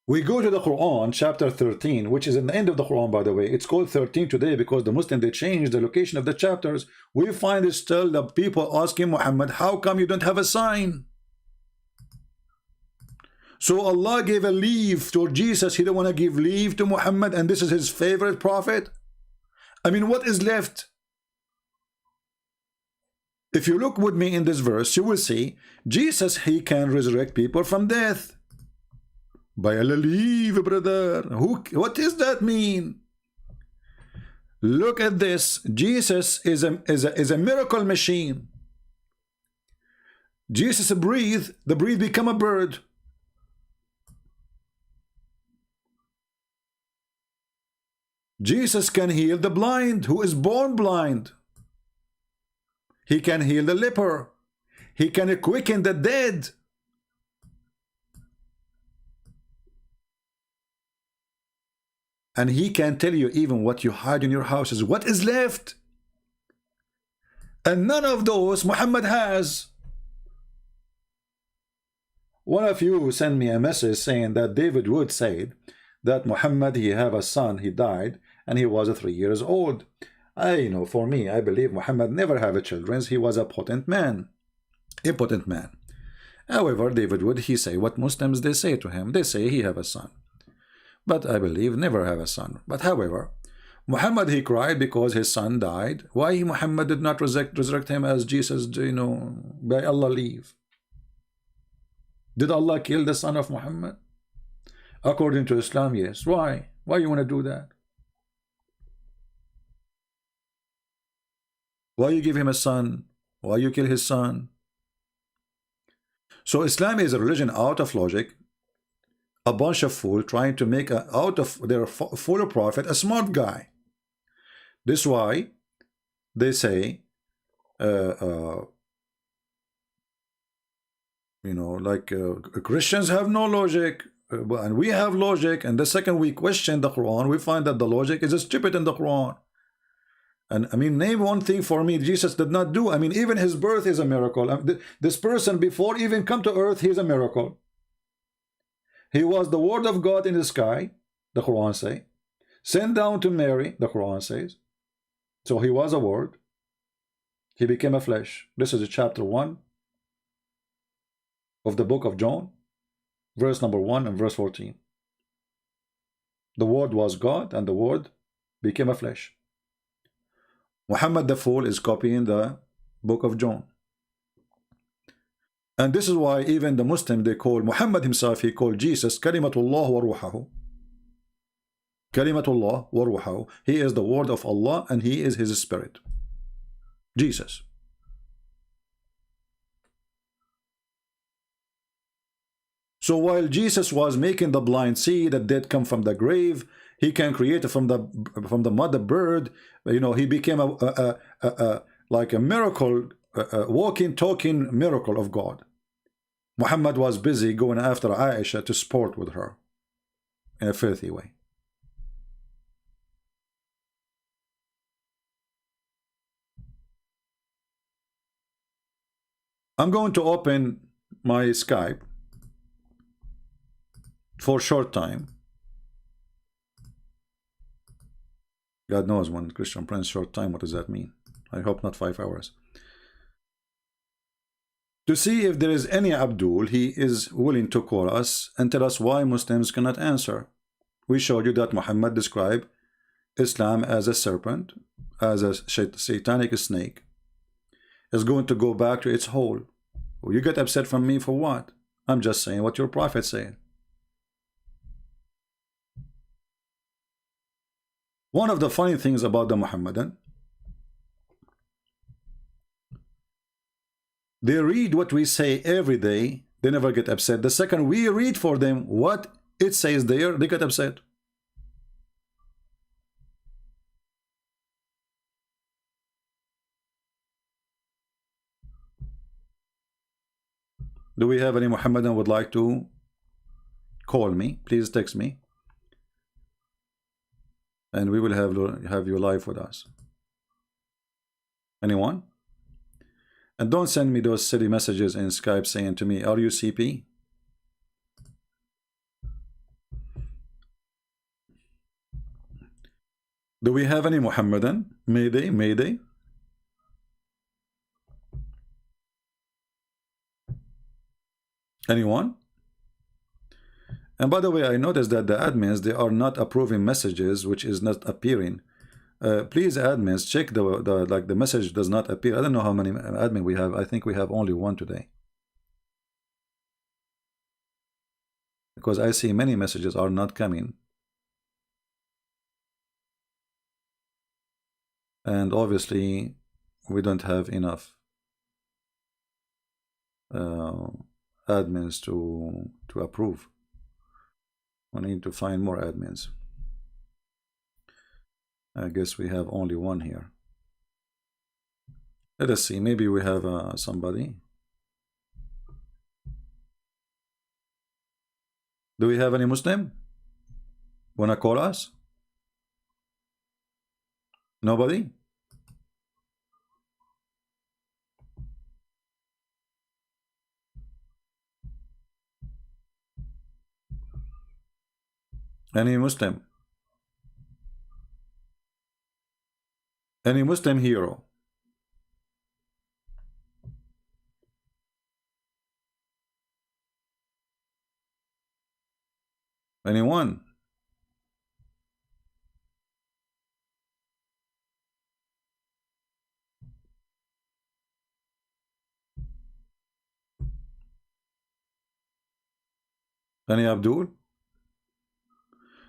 We go to the Quran, chapter 13, which is in the end of the Quran, by the way. It's called 13 today because the Muslims, they changed the location of the chapters. We find it still the people asking Muhammad, how come you don't have a sign? So Allah gave a leave to Jesus. He don't want to give leave to Muhammad, and this is his favorite prophet. I mean, what is left? If you look with me in this verse, you will see Jesus, he can resurrect people from death. By Allah leave, brother. What does that mean? Look at this. Jesus is a miracle machine. Jesus breathe, the breathe become a bird. Jesus can heal the blind who is born blind. He can heal the leper. He can quicken the dead. And he can tell you even what you hide in your houses, what is left. And none of those Muhammad has. One of you sent me a message saying that David Wood said that Muhammad, he have a son, he died, and he was 3 years old. For me, I believe Muhammad never have a children. He was a potent man. A potent man. However, David Wood, he say what Muslims, they say to him. They say he have a son. But I believe never have a son. But however, Muhammad, he cried because his son died. Why Muhammad did not resurrect him as Jesus, by Allah leave? Did Allah kill the son of Muhammad? According to Islam, yes. Why? Why you want to do that? Why you give him a son? Why you kill his son? So Islam is a religion out of logic. A bunch of fools trying to make out of their full prophet a smart guy. This is why they say, Christians have no logic, and we have logic. And the second we question the Quran, we find that the logic is stupid in the Quran. And I mean, name one thing for me Jesus did not do. I mean, even his birth is a miracle. This person, before even come to earth, he's a miracle. He was the word of God in the sky, the Quran say. Sent down to Mary, the Quran says. So he was a word. He became a flesh. This is chapter 1 of the book of John, verse number 1 and verse 14. The word was God, and the word became a flesh. Muhammad the fool is copying the book of John. And this is why even the Muslim, they call Muhammad himself, he called Jesus Kalimatullah wa ruhahu. Kalimatullah wa ruhahu. He is the word of Allah and he is his spirit. Jesus. So while Jesus was making the blind see, the dead come from the grave, he can create from the mother bird, he became like a miracle, walking, talking miracle of God. Muhammad was busy going after Aisha to sport with her in a filthy way. I'm going to open my Skype for a short time. God knows when Christian Prince short time, what does that mean? I hope not 5 hours. To see if there is any Abdul, he is willing to call us and tell us why Muslims cannot answer. We showed you that Muhammad described Islam as a serpent, as a satanic snake. It's going to go back to its hole. Well, you get upset from me for what? I'm just saying what your prophet said. One of the funny things about the Muhammadan, they read what we say every day, they never get upset. The second we read for them what it says there, they get upset. Do we have any Muhammadan would like to call me? Please text me. And we will have you live with us. Anyone? And don't send me those silly messages in Skype saying to me, are you CP? Do we have any Muhammadan? Mayday, Mayday. Anyone? And by the way, I noticed that the admins, they are not approving messages which is not appearing. Please, admins, check the message does not appear. I don't know how many admin we have. I think we have only one today, because I see many messages are not coming, and obviously we don't have enough admins to approve. We need to find more admins. I guess we have only one here. Let us see, maybe we have somebody. Do we have any Muslim? Wanna call us? Nobody? Any Muslim? Any Muslim hero? Anyone? Any Abdul?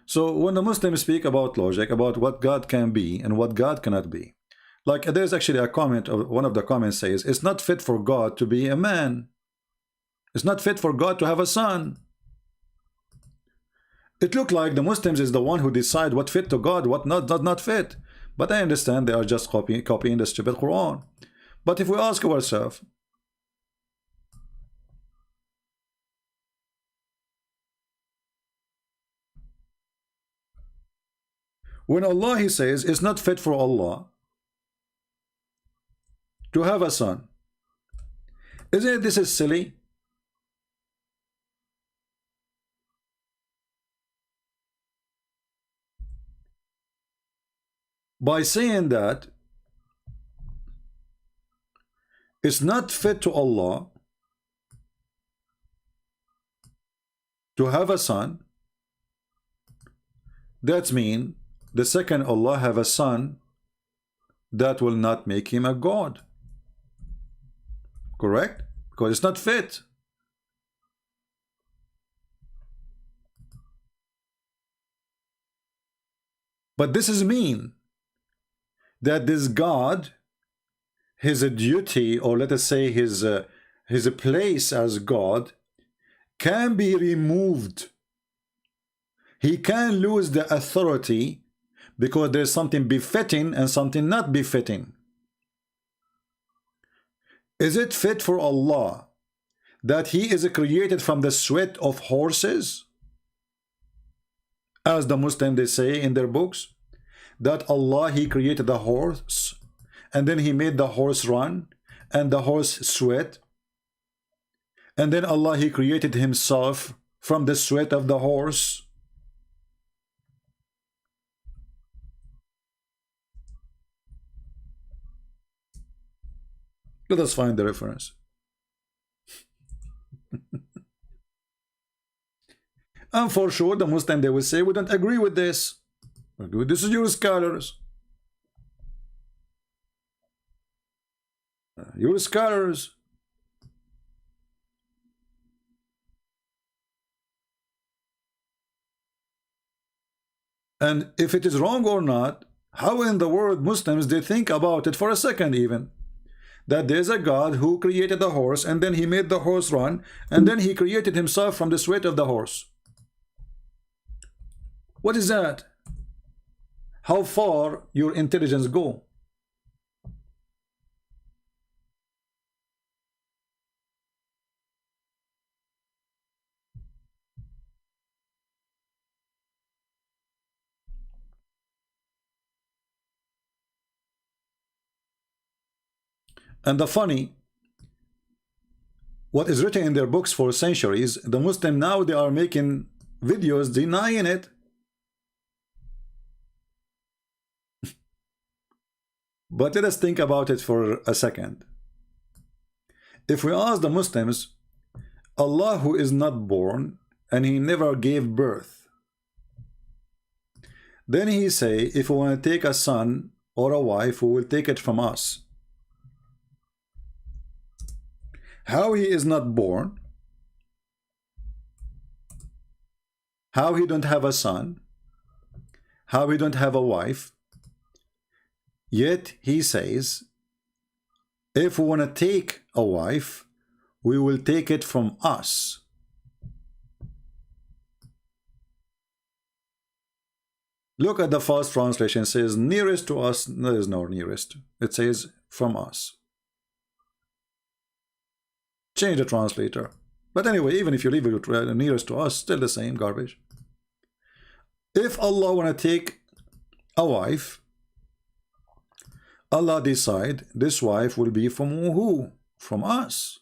So when the Muslims speak about logic, about what God can be and what God cannot be, like there's actually a comment of one of the comments says, it's not fit for God to be a man. It's not fit for God to have a son. It looked like the Muslims is the one who decide what fit to God, what not fit. But I understand they are just copying the stupid Quran. But if we ask ourselves, when Allah, he says, it's not fit for Allah to have a son, isn't it this is silly? By saying that it's not fit to Allah to have a son, that means the second Allah have a son, that will not make him a God. Correct? Because it's not fit. But this is mean that this God, his duty, or let us say his place as God, can be removed. He can lose the authority because there's something befitting and something not befitting. Is it fit for Allah that he is created from the sweat of horses, as the Muslims they say in their books, that Allah, he created the horse and then he made the horse run and the horse sweat, and then Allah, he created himself from the sweat of the horse? Let us find the reference. And for sure the Muslim, they will say, we don't agree with this. This is your scholars. Your scholars. And if it is wrong or not, how in the world Muslims they think about it for a second even? That there's a God who created the horse and then he made the horse run and then he created himself from the sweat of the horse. What is that? How far your intelligence go? And the funny, what is written in their books for centuries, the Muslim now they are making videos denying it. But let us think about it for a second. If we ask the Muslims, Allah who is not born and he never gave birth, then he say, if we want to take a son or a wife, we will take it from us. How he is not born, how he don't have a son, how he don't have a wife, yet he says, if we want to take a wife, we will take it from us. Look at the first translation. It says nearest to us. There is no nearest. It says from us. Change the translator. But anyway, even if you leave it nearest to us, still the same garbage. If Allah want to take a wife, Allah decide this wife will be from who? From us.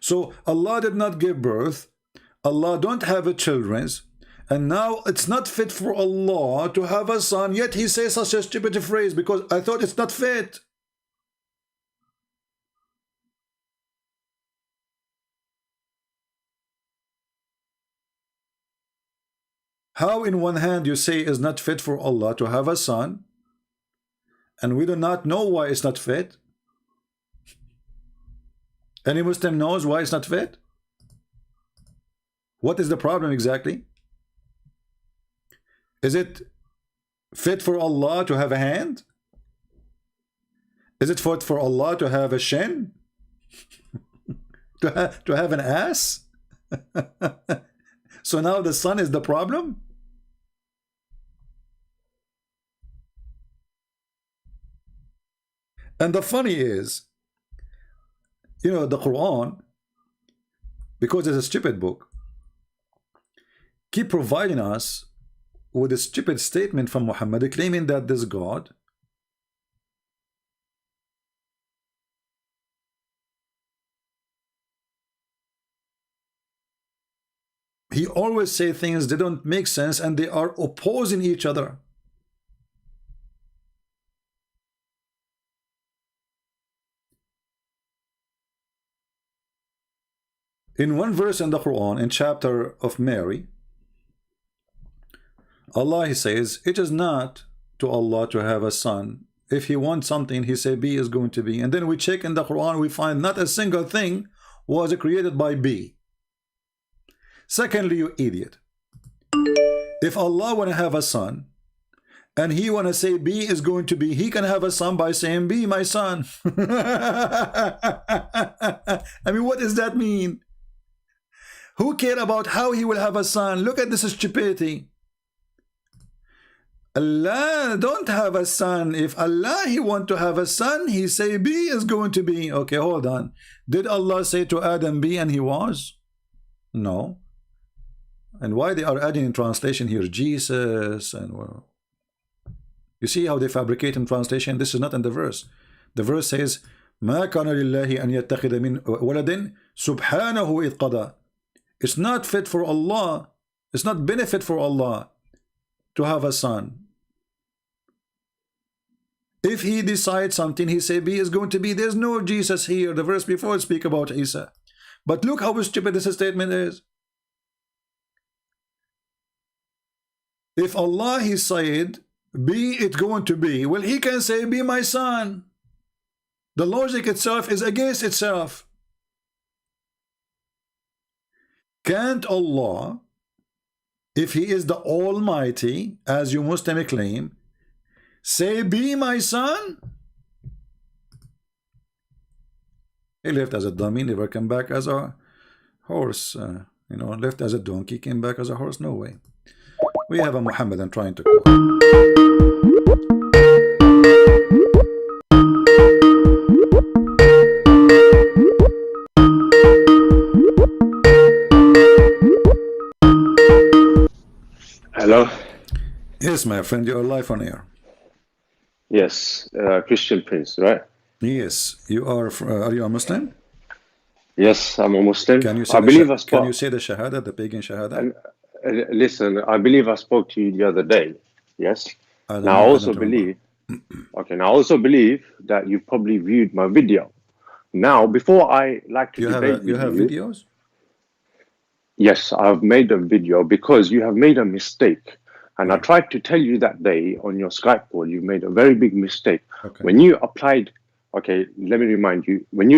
So Allah did not give birth. Allah don't have a children. And now it's not fit for Allah to have a son. Yet he says such a stupid phrase because I thought it's not fit. How in one hand you say it's not fit for Allah to have a son, and we do not know why it's not fit? Any Muslim knows why it's not fit? What is the problem exactly? Is it fit for Allah to have a hand? Is it fit for Allah to have a shin? to have an ass? So now the son is the problem? And the funny is, you know, the Quran, because it's a stupid book, keep providing us with a stupid statement from Muhammad claiming that this God he always say things that don't make sense and they are opposing each other. In one verse in the Quran, in chapter of Mary, Allah he says, it is not to Allah to have a son. If he wants something, he say B is going to be. And then we check in the Quran, we find not a single thing was created by B. Secondly, you idiot. If Allah want to have a son, and he want to say B is going to be, he can have a son by saying B, my son. I mean, what does that mean? Who care about how he will have a son? Look at this stupidity. Allah don't have a son. If Allah he want to have a son, he say B is going to be. Okay, hold on. Did Allah say to Adam B and he was? No. And why they are adding in translation here Jesus and well, you see how they fabricate in translation? This is not in the verse. The verse says ما كان لله أن يتخذ من ولد سبحانه إذ قضى. It's not fit for Allah. It's not benefit for Allah to have a son. If he decides something, he say B is going to be. There's no Jesus here. The verse before speak about Isa. But look how stupid this statement is. If Allah he said be it going to be, well he can say be my son. The logic itself is against itself. Can't Allah, if he is the Almighty, as you Muslim claim, say be my son? He left as a dummy, never came back as a horse. You know, left as a donkey, came back as a horse. No way. We have a Muhammadan trying to quote. Hello? Yes, my friend, you're live on air. Yes, Christian Prince, right? Yes, you are you a Muslim? Yes, I'm a Muslim. Can you say can you say the Shahada, the pagan Shahada? Listen, I believe I spoke to you the other day. Yes. I Now I also don't remember. believe. Okay. Now I also believe that you probably viewed my video. Now, before I like to debate You with have you, videos? yes, I've made a video because you have made a mistake. And I Oh. tried to tell you that day on your Skype call, you made a very big mistake. Okay. When you applied, okay, let me remind you, when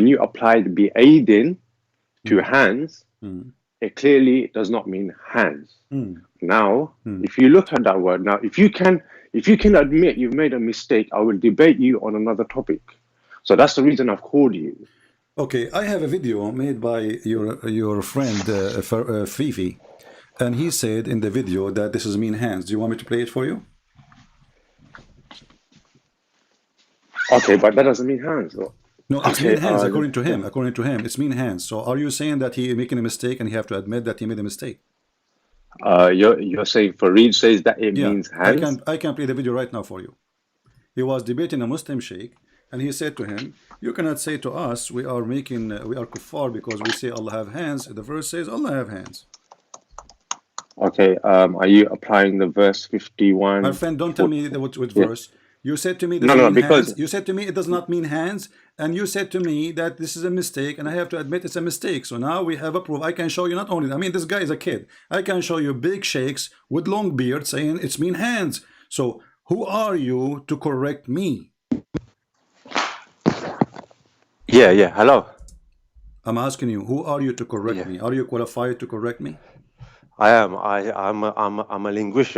you applied be aiding to hands, it clearly does not mean hands. Now, if you look at that word, now if you can admit you've made a mistake, I will debate you on another topic. So that's the reason I've called you. Okay, I have a video made by your friend Fifi, and he said in the video that this is mean hands. Do you want me to play it for you? Okay, but that doesn't mean hands. No, it's Okay, mean hands according to him. According to him, it's mean hands. So are you saying that he making a mistake and he have to admit that he made a mistake? You're saying Fareed says that it means hands? I can play the video right now for you. He was debating a Muslim sheikh, and he said to him, "You cannot say to us we are kuffar because we say Allah have hands. The verse says Allah have hands." Okay, are you applying the verse 51? My friend, don't tell me which verse. You said to me this because hands. You said to me it does not mean hands, and you said to me that this is a mistake, and I have to admit it's a mistake. So now we have a proof. I can show you not only, I mean, this guy is a kid. I can show you big sheikhs with long beard saying it's mean hands. So who are you to correct me? Yeah. Hello. I'm asking you, who are you to correct me? Are you qualified to correct me? I am. I'm a linguist,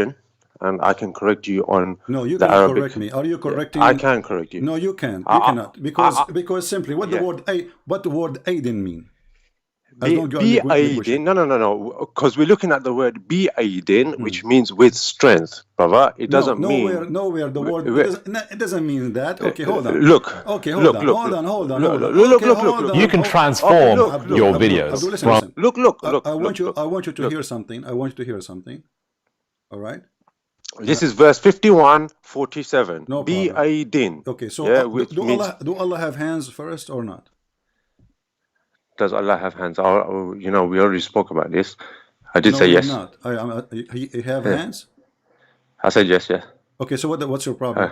and I can correct you on no, you the cannot Arabic. Correct me. Are you correcting? I can correct you. No, you can't. You cannot because simply what the word aidin mean? Be aidin. No. Because we're looking at the word be aidin, which means with strength, brother. It doesn't mean nowhere. The word it doesn't mean that. Okay, hold on. Look. Okay, hold on. Look. You can transform your videos. Look. I want you to hear something. I want you to hear something. All right. This is verse 51:47. No be aidin. Okay, so do Allah have hands first or not? Does Allah have hands? We already spoke about this. I did say yes. Not. He have hands? I said yes. Okay, so what's your problem?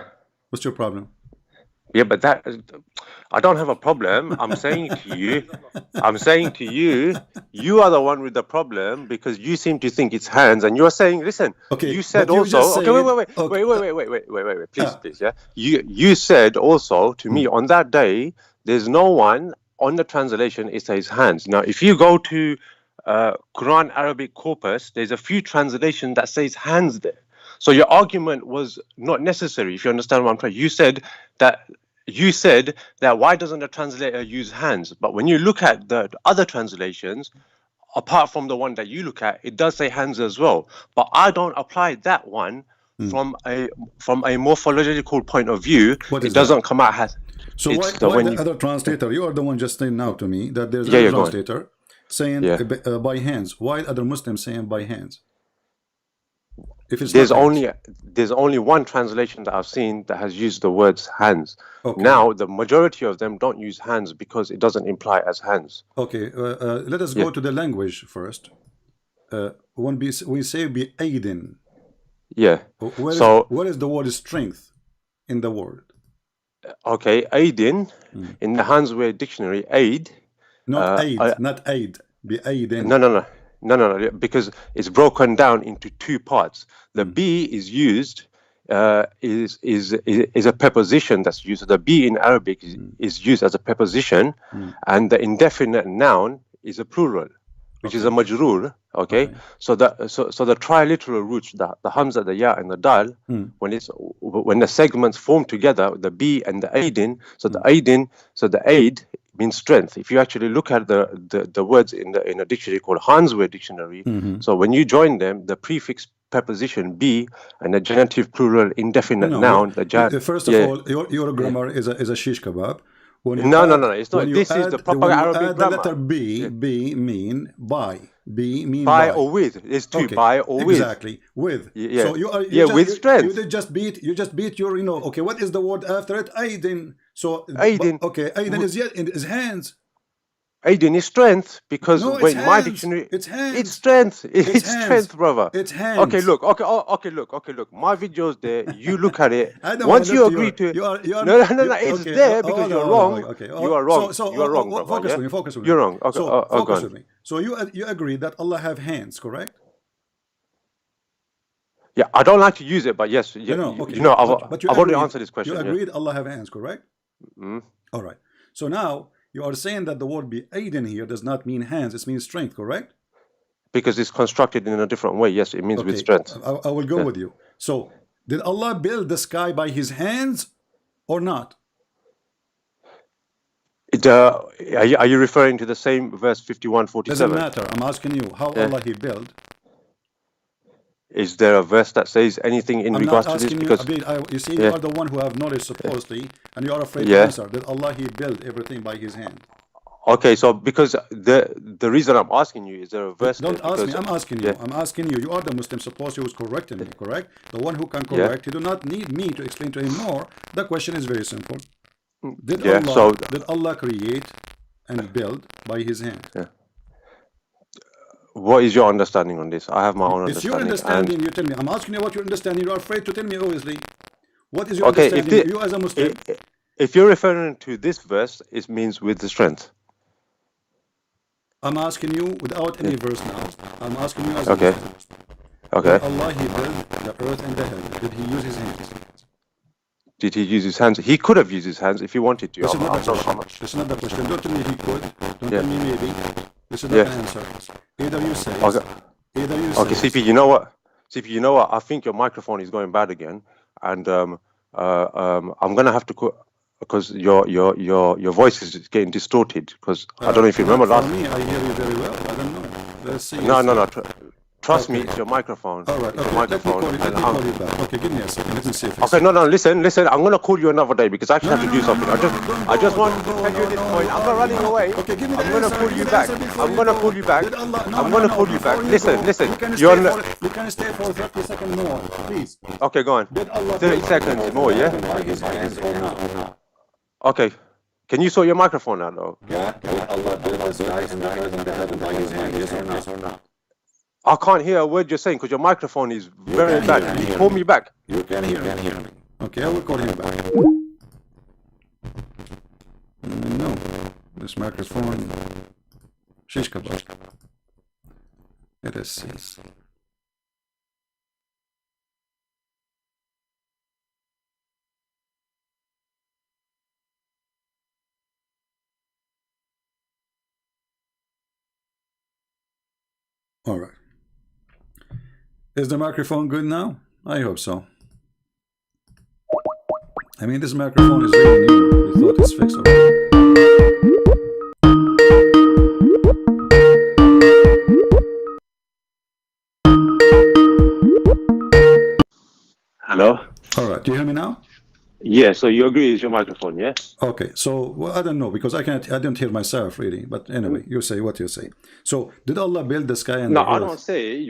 What's your problem? Yeah, but that I don't have a problem. I'm saying to you, you are the one with the problem because you seem to think it's hands, and you're saying, listen. Okay. You said also. Wait. Please. Yeah. You said also to me on that day. There's no one on the translation. It says hands. Now, if you go to Quran Arabic corpus, there's a few translations that says hands there. So your argument was not necessary, if you understand what I'm trying. You said that why doesn't the translator use hands? But when you look at the other translations, apart from the one that you look at, it does say hands as well. But I don't apply that one from a morphological point of view. It doesn't come out as. So why the other translator? You are the one just saying now to me that there's a translator saying by hands. Why other Muslims saying by hands? If it's there's only one translation that I've seen that has used the words hands. Okay. Now the majority of them don't use hands because it doesn't imply as hands. Okay, let us go to the language first. When we say be aidin. Yeah. What is the word strength in the word? Okay, aidin in the Handsware dictionary, aid. Not aid. Be aidin. No, because it's broken down into two parts. The be is used is a preposition that's used. So the be in Arabic is used as a preposition, and the indefinite noun is a plural, which is a majroor. Okay, so the triliteral roots, the hamza, the ya, and the dal, when the segments form together, the be and the aidin. So the aid means strength. If you actually look at the words in a dictionary called Handsware dictionary, so when you join them, the prefix preposition be and the genitive plural indefinite noun. First of all, your grammar is a shish kebab. No. It's not. This is the proper Arabic the grammar. letter B mean by. B mean by or with. It's two. Okay. By or with. Exactly. With. Yeah. So you are. With strength. You just beat your. Okay. What is the word after it? Aidin. So. Aidin. Okay. Aidin is yet in his hands. Aidin is strength because no, my dictionary. It's hands. It's strength. It's hands. strength, brother. It's hands. Okay, look. Okay, look. My video's there. You look at it. I don't Once you look agree to it. You are, no. It's there because you're wrong. Okay. You are wrong. You are wrong, brother. Focus with me. You're wrong. Okay. So focus with me. So you agree that Allah have hands, correct? Yeah, I don't like to use it, but yes. Okay. I've already answered this question. You agreed Allah have hands, correct? Mm. All right. So now you are saying that the word be aidin here does not mean hands, it means strength, correct? Because it's constructed in a different way. Yes, it means with strength. I will go with you. So did Allah build the sky by his hands or not? Are you referring to the same verse 51:47? Doesn't matter. I'm asking you how Allah he built. Is there a verse that says anything in regards to this? Because you see, you are the one who have knowledge supposedly, and you are afraid to answer. Did Allah he built everything by his hand? Okay, so because the reason I'm asking you is there a verse? Don't ask me. I'm asking you. I'm asking you. You are the Muslim supposed who is correcting me, correct? The one who can correct. You do not need me to explain to him more. The question is very simple. Did Allah create and build by his hand? Yeah. What is your understanding on this? I have my own understanding. It's your understanding. You tell me. I'm asking you what your understanding. You are afraid to tell me, obviously. What is your understanding? You as a Muslim. If you're referring to this verse, it means with the strength. I'm asking you without any verse now. I'm asking you as a Muslim. Okay. Did Allah he built the earth and the heaven? Did he use his hands? Did he use his hands? He could have used his hands if he wanted to. This is not the question. Don't tell me he could. Don't tell me maybe. This is not an answer. Either you say. Okay, CP, you know what? CP, you know what? I think your microphone is going bad again, and I'm gonna have to because your voice is getting distorted. Because I don't know if you remember last. For me, I hear you very well. I don't know. Let's see. No. Trust me, it's your microphone. All right, okay. Let me call you back. Okay, give me a second. Let me see if okay, no, listen. I'm going to call you another day because I actually have to do something. I just want to tell you this point. I'm not running away. Okay, give me I'm going to call you back. I'm going to call you back. I'm going to call you back. Listen. You can stay for 30 seconds more, please. Okay, go on. 30 seconds more, yeah? Okay. Can you sort your microphone out, though? Yeah. Allah built the skies and the earth and the heaven by his hand, yes or not? I can't hear a word you're saying because your microphone is very bad. Can you call me back? You can hear me. Okay, I will call him back. No, this microphone. Shish kebab. Let us see. All right. Is the microphone good now? I hope so. I mean, this microphone is really new. We thought it's fixed already. Hello? All right. Do you hear me now? Yeah, so you agree it's your microphone, yeah? Okay, so well, I don't know because I don't hear myself really. But anyway, you say what you say. So did Allah build the sky and the earth? No, I don't say.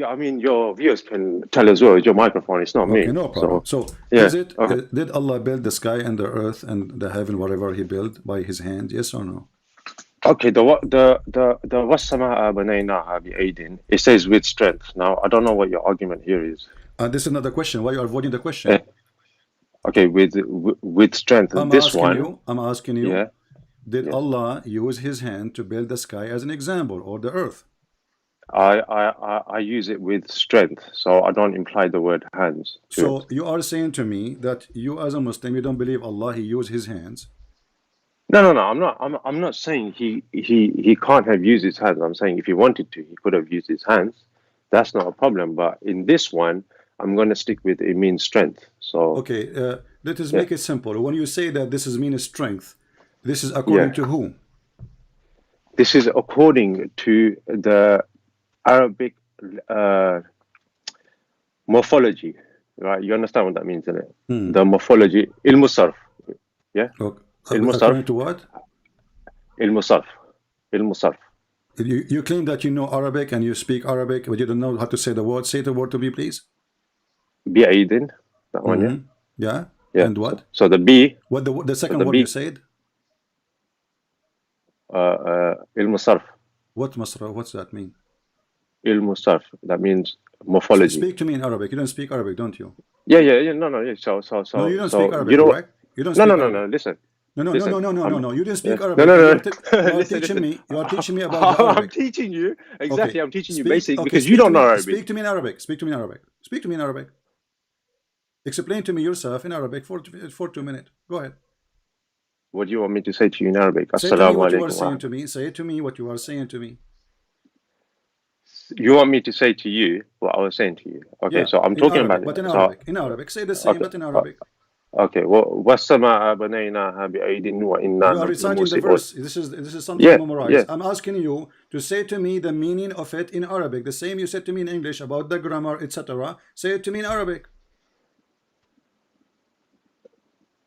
I mean, your viewers can tell as well. It's your microphone. It's not me. Okay, no problem. So is it? Did Allah build the sky and the earth and the heaven, whatever He built by His hand? Yes or no? Okay, the wasama'a banaynaha bi'aydin. It says with strength. Now I don't know what your argument here is. This is another question. Why you are avoiding the question? Okay, with strength. I'm asking you. Yeah. Did Allah use His hand to build the sky as an example, or the earth? I use it with strength, so I don't imply the word hands. So you are saying to me that you, as a Muslim, you don't believe Allah He used His hands? No. I'm not saying he can't have used his hands. I'm saying if he wanted to, he could have used his hands. That's not a problem. But in this one, I'm going to stick with it means strength. So okay, let us make it simple. When you say that this is means strength, this is according to whom? This is according to the Arabic morphology, right? You understand what that means, isn't it? The morphology, ilm sarf. Yeah. According to what? المصرف. You claim that you know Arabic and you speak Arabic, but you don't know how to say the word. Say the word to me, please. بأيد. That one, yeah. Yeah. Yeah. And what? So the B. What the second the word B, you said? المصرف. What masra? What's that mean? المصرف. That means morphology. Speak to me in Arabic. You don't speak Arabic, don't you? Yeah. No. Yeah. So. No, you don't speak Arabic, correct? You don't speak Arabic. No. Listen. No. You didn't speak Arabic. No. You are teaching me. You are teaching me about the Arabic. I'm teaching you exactly. I'm teaching you Speak, basic okay, because you don't know Arabic. Speak to me in Arabic. Speak to me in Arabic. Speak to me in Arabic. Explain to me yourself in Arabic for 2 minutes. Go ahead. What do you want me to say to you in Arabic? Say to me Assalamu what you are alaikum. saying to me. Say to me what you are saying to me. You want me to say to you what I was saying to you? Okay, Yeah, so I'm in talking Arabic, about but in so- Arabic. In Arabic, say the same, Okay. but in Arabic. Okay, well, وَالسَّمَاءَ بَنَيْنَاهَا بِأَيْدٍ وَإِنَّا You are reciting the لَمُوسِعُونَ. verse. This is something Yeah, to memorize. yeah. I'm asking you to say to me the meaning of it in Arabic. The same you said to me in English about the grammar, etc. Say it to me in Arabic.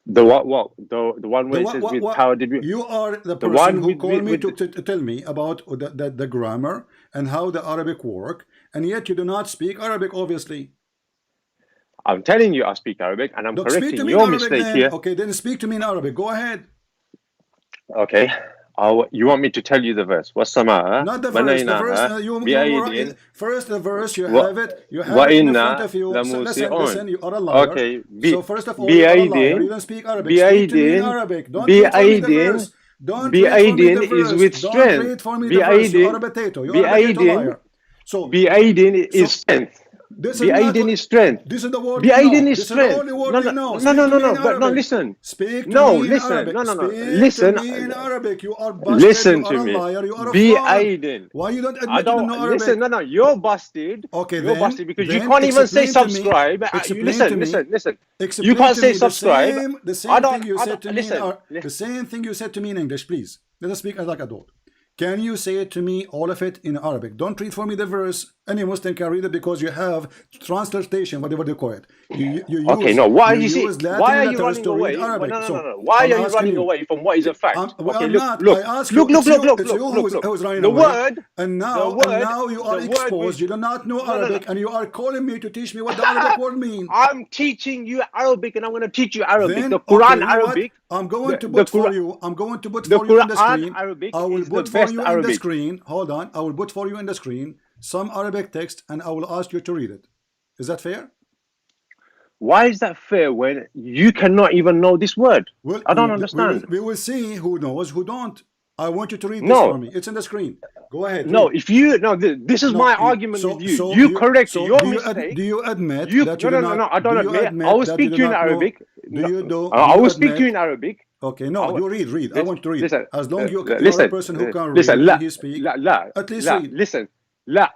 The what? The one where it says with power debut. You are the The person one who with- called me with- to tell me about the grammar and how the Arabic work, and yet you do not speak Arabic, obviously. I'm telling you I speak Arabic and I'm Look, speak to correcting me in your Arabic mistake then. here. Okay, then speak to me in Arabic. Go ahead. Okay. You want me to tell you the verse? وَالسَّمَاءَ Not the verse. The verse بَنَيْنَاهَا you بِأَيْدٍ first the verse you Wa- have it. You have it in front of you. So لَمُوسِعُونَ. listen. You are a liar. Okay. So first of all, you are a liar. You don't speak Arabic. Speak to me in Arabic. Don't read for me the verse. Don't read for me the is verse. with Don't strength. read for me the verse. You are a potato. You are a potato liar. So بِأَيْدٍ is strength. this is not. بِأَيْدٍ is strength. This is the word you بِأَيْدٍ know. is This is the strength. only word No, you know. no, Speak to me in but no, Arabic. listen. Speak to No, me in listen. Arabic. No. Speak Listen. to me in Arabic. You are busted. Listen you are to a me. liar. You are a Be fraud. Aiden. Why you don't I admit you don't don't know Arabic? listen. No. You're busted. Okay, You're then, busted because you then can't even say explain to me- subscribe. explain Listen. to me- Listen. Explain You can't to say me subscribe. The I same don't- thing you I said don't- to me. listen. The same thing you said to me in English, please. Let us speak like adult. Can you say it to me, all of it in Arabic? Don't read for me the verse. Any Muslim can read it because you have translation, whatever they call it. You Okay, use, no. Why you you see? use Latin Why are you letters running to read away? Arabic. No. So, Why I'm are you asking running away from what is a fact? Well, Okay, I'm look. not. Look. I ask Look. you. It's you Look. who's running The away. word. And now you are exposed. You do not know Arabic, and you are calling me to teach me what the Arabic word means. I'm teaching you Arabic, and I'm going to teach you Arabic. Then, The Quran okay, you know what? Arabic. I'm going to the put for Quran- you. I'm going to put the for you on the Quran screen. Arabic I will is the put for best you in the Arabic. screen. Hold on. I will put for you in the screen some Arabic text, and I will ask you to read it. Is that fair? Why is that fair when you cannot even know this word? Well, I don't understand. We will see who knows, who don't. I want you to read this No. for me. It's in the screen. Go ahead. No, read. if you this is No, my you- argument so- with you. so You correct so your do you mistake. do you admit You, that you no, do no, not? no, I don't do you admit. I will that speak to you in do not know- Arabic. Do you do? I you will speak to you admit- in Arabic. Okay, no, you read. I want to read. Listen, As long you are listen, a person who can read listen, and he speak, la, at least la, read. listen, la,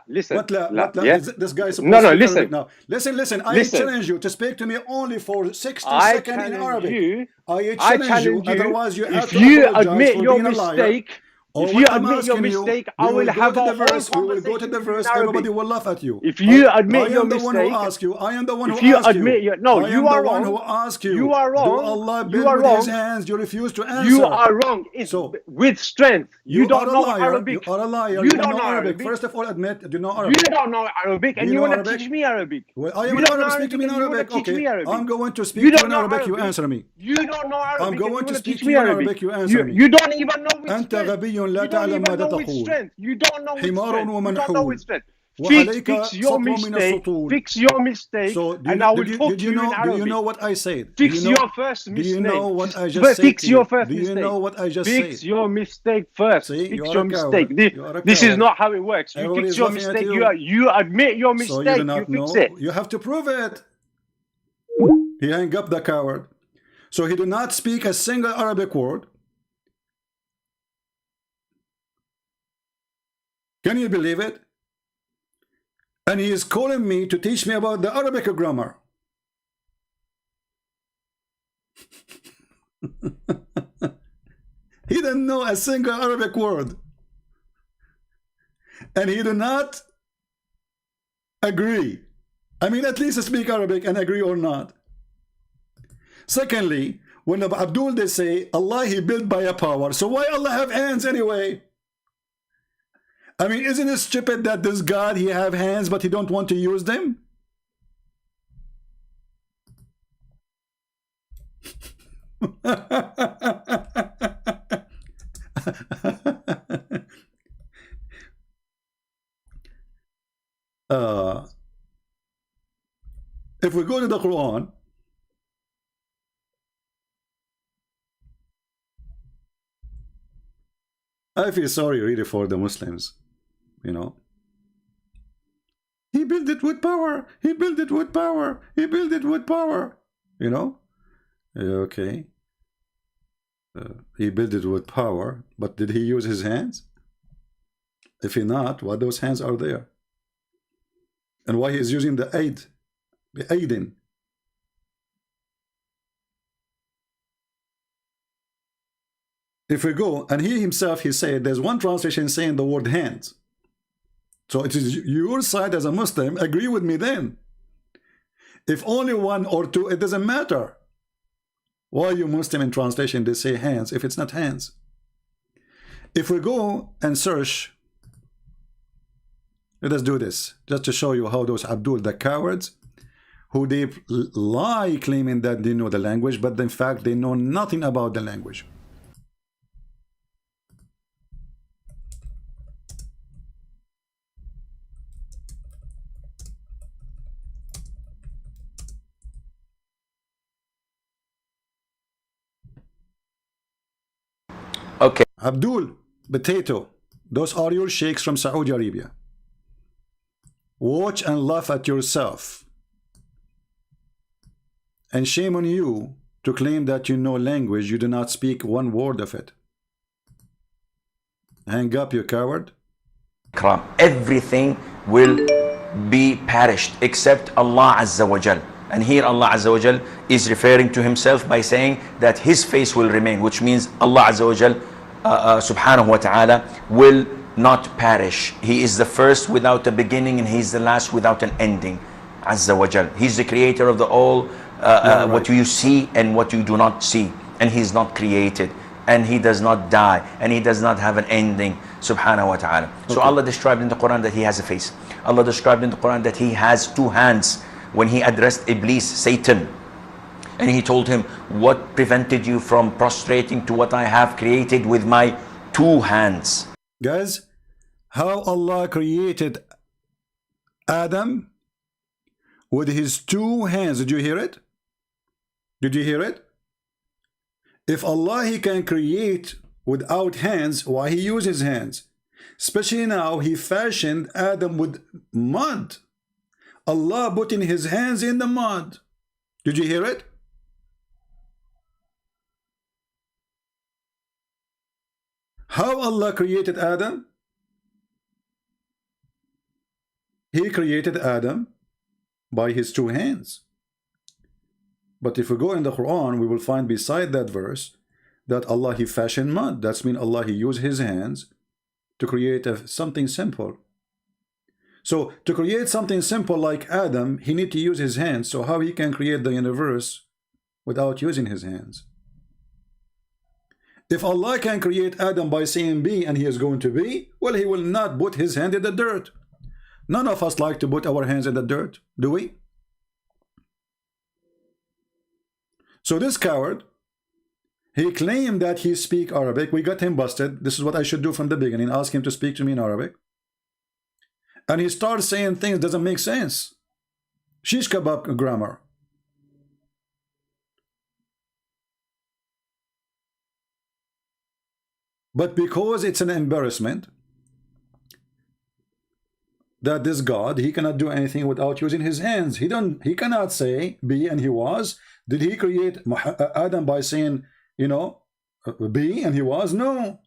listen. What la? Yeah? This guy is supposed No, to speak listen. Arabic now. Listen. I Listen. challenge you to speak to me only for 60 I seconds in challenge Arabic. you. I I challenge you. challenge you. Otherwise, you have If to you apologize admit for your being a liar. mistake, Or if what you I'm admit your asking you, mistake, we I will go have to a the whole verse. We will go to conversation the with you in verse. Arabic. Everybody will laugh at you. If you admit I your am the one who mistake, asked you. I am the one if who you asked admit you. your- no, I you am are the one wrong. who asked you. You are wrong. Do Allah You build are with His wrong. hands? You refuse to answer. You are wrong. It's So, with strength. You don't are a know liar. Arabic. You are a liar. You don't know Arabic. First of all, admit you know You Arabic. don't know Arabic, Do and you you know want to Arabic? teach me Arabic. Well, I am You an don't know Arab. Speak to me in and you wanna Arabic. teach Okay, me Arabic. I'm going to speak You to you don't in know Arabic. You Arabic. answer me. You don't know Arabic. I'm and you going to wanna speak teach to me you in Arabic. Arabic. You answer me. You don't even know with أنت strength. غبي لا You don't تعلم even ماذا know with تقول. strength. You don't know with حمار strength. You don't know ومنحول. with strength. وعليك Fix your سطو من mistake. السطول. Fix your mistake, So and I will talk did to you you in know? Arabic. Do you know what I said? Fix do you know, your first mistake. Do you know what I just said? Fix to your you? first Do you mistake. know what I just Fix said? your mistake first. See, Fix you are your a mistake. coward. You are a This is coward. not how it works. You Everybody fix is your laughing at mistake. you. You admit your So mistake. you do not fix know. it. You have to prove it. He hung up the coward. So he do not speak a single Arabic word. Can you believe it? And he is calling me to teach me about the Arabic grammar. He didn't know a single Arabic word. And he do not agree. I mean, at least speak Arabic and agree or not. Secondly, when Abdul they say Allah he built by a power, so why Allah have hands anyway? I mean, isn't it stupid that this God he have hands but he don't want to use them? If we go to the Quran, I feel sorry really for the Muslims, you know. He built it with power. He built it with power. He built it with power. You know? Okay. He built it with power, but did he use his hands? If he not, why those hands are there? And why he's using the aid, the aiding? If we go, and he himself, he said, there's one translation saying the word hands. So it is your side as a Muslim, agree with me then. If only one or two, it doesn't matter. Why you Muslim in translation, they say hands, if it's not hands. If we go and search, let us do this, just to show you how those Abdul, the cowards, who they lie claiming that they know the language, but in fact they know nothing about the language. Okay. Abdul, potato, those are your sheikhs from Saudi Arabia. Watch and laugh at yourself. And shame on you to claim that you know language, you do not speak one word of it. Hang up, you coward. Everything will be perished except Allah Azza wa Jal. And here Allah Azza wa Jal is referring to himself by saying that his face will remain, which means Allah Azza wa Jal subhanahu wa ta'ala will not perish. He is the first without a beginning, and he's the last without an ending. Azza wa Jal. He's the creator of the all, right. What you see and what you do not see. And he's not created, and he does not die, and he does not have an ending, subhanahu wa ta'ala. So Allah described in the Quran that he has a face. Allah described in the Quran that he has two hands when he addressed Iblis, Satan. And he told him, what prevented you from prostrating to what I have created with my two hands? Guys, how Allah created Adam with his two hands. Did you hear it? Did you hear it? If Allah he can create without hands, why he uses hands? Especially now he fashioned Adam with mud. Allah putting his hands in the mud. Did you hear it? How Allah created Adam? He created Adam by his two hands. But if we go in the Quran, we will find beside that verse that Allah he fashioned mud. That's mean Allah he used his hands to create something simple. So to create something simple like Adam, he need to use his hands. So how he can create the universe without using his hands? If Allah can create Adam by saying be and he is going to be, well, he will not put his hand in the dirt. None of us like to put our hands in the dirt, do we? So this coward, he claimed that he speak Arabic. We got him busted. This is what I should do from the beginning, ask him to speak to me in Arabic. And he starts saying things doesn't make sense. Shish kebab grammar. But because it's an embarrassment that this God, he cannot do anything without using his hands. He cannot say be and he was. Did he create Adam by saying, you know, be and he was? No.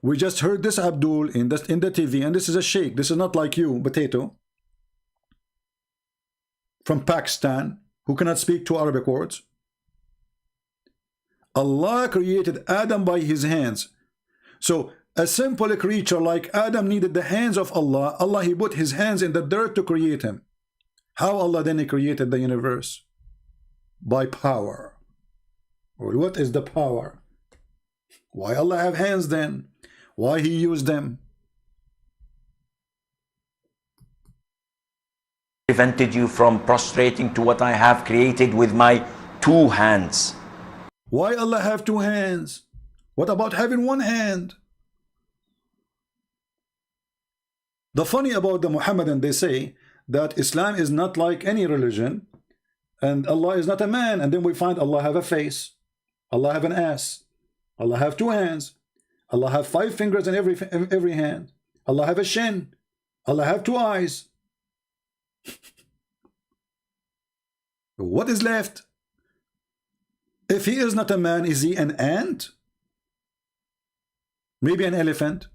We just heard this Abdul in the TV, and this is a sheikh. This is not like you, potato, from Pakistan, who cannot speak two Arabic words. Allah created Adam by his hands. So a simple creature like Adam needed the hands of Allah. Allah he put his hands in the dirt to create him. How Allah then he created the universe? By power. Well, what is the power? Why Allah have hands then? Why He used them? Prevented you from prostrating to what I have created with my 2 hands. Why Allah have 2 hands? What about having 1 hand? The funny about the Muhammadan, they say that Islam is not like any religion, and Allah is not a man, and then we find Allah have a face, Allah have an ass, Allah have 2 hands, Allah have 5 fingers in every hand, Allah have a shin, Allah have 2 eyes. What is left? If He is not a man, is He an ant? Maybe an elephant?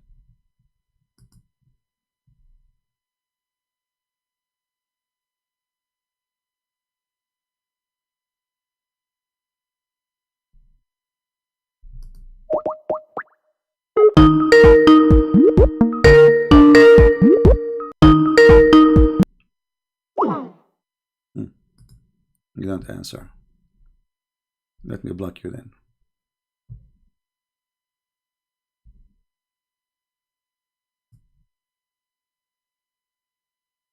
You don't answer. Let me block you then.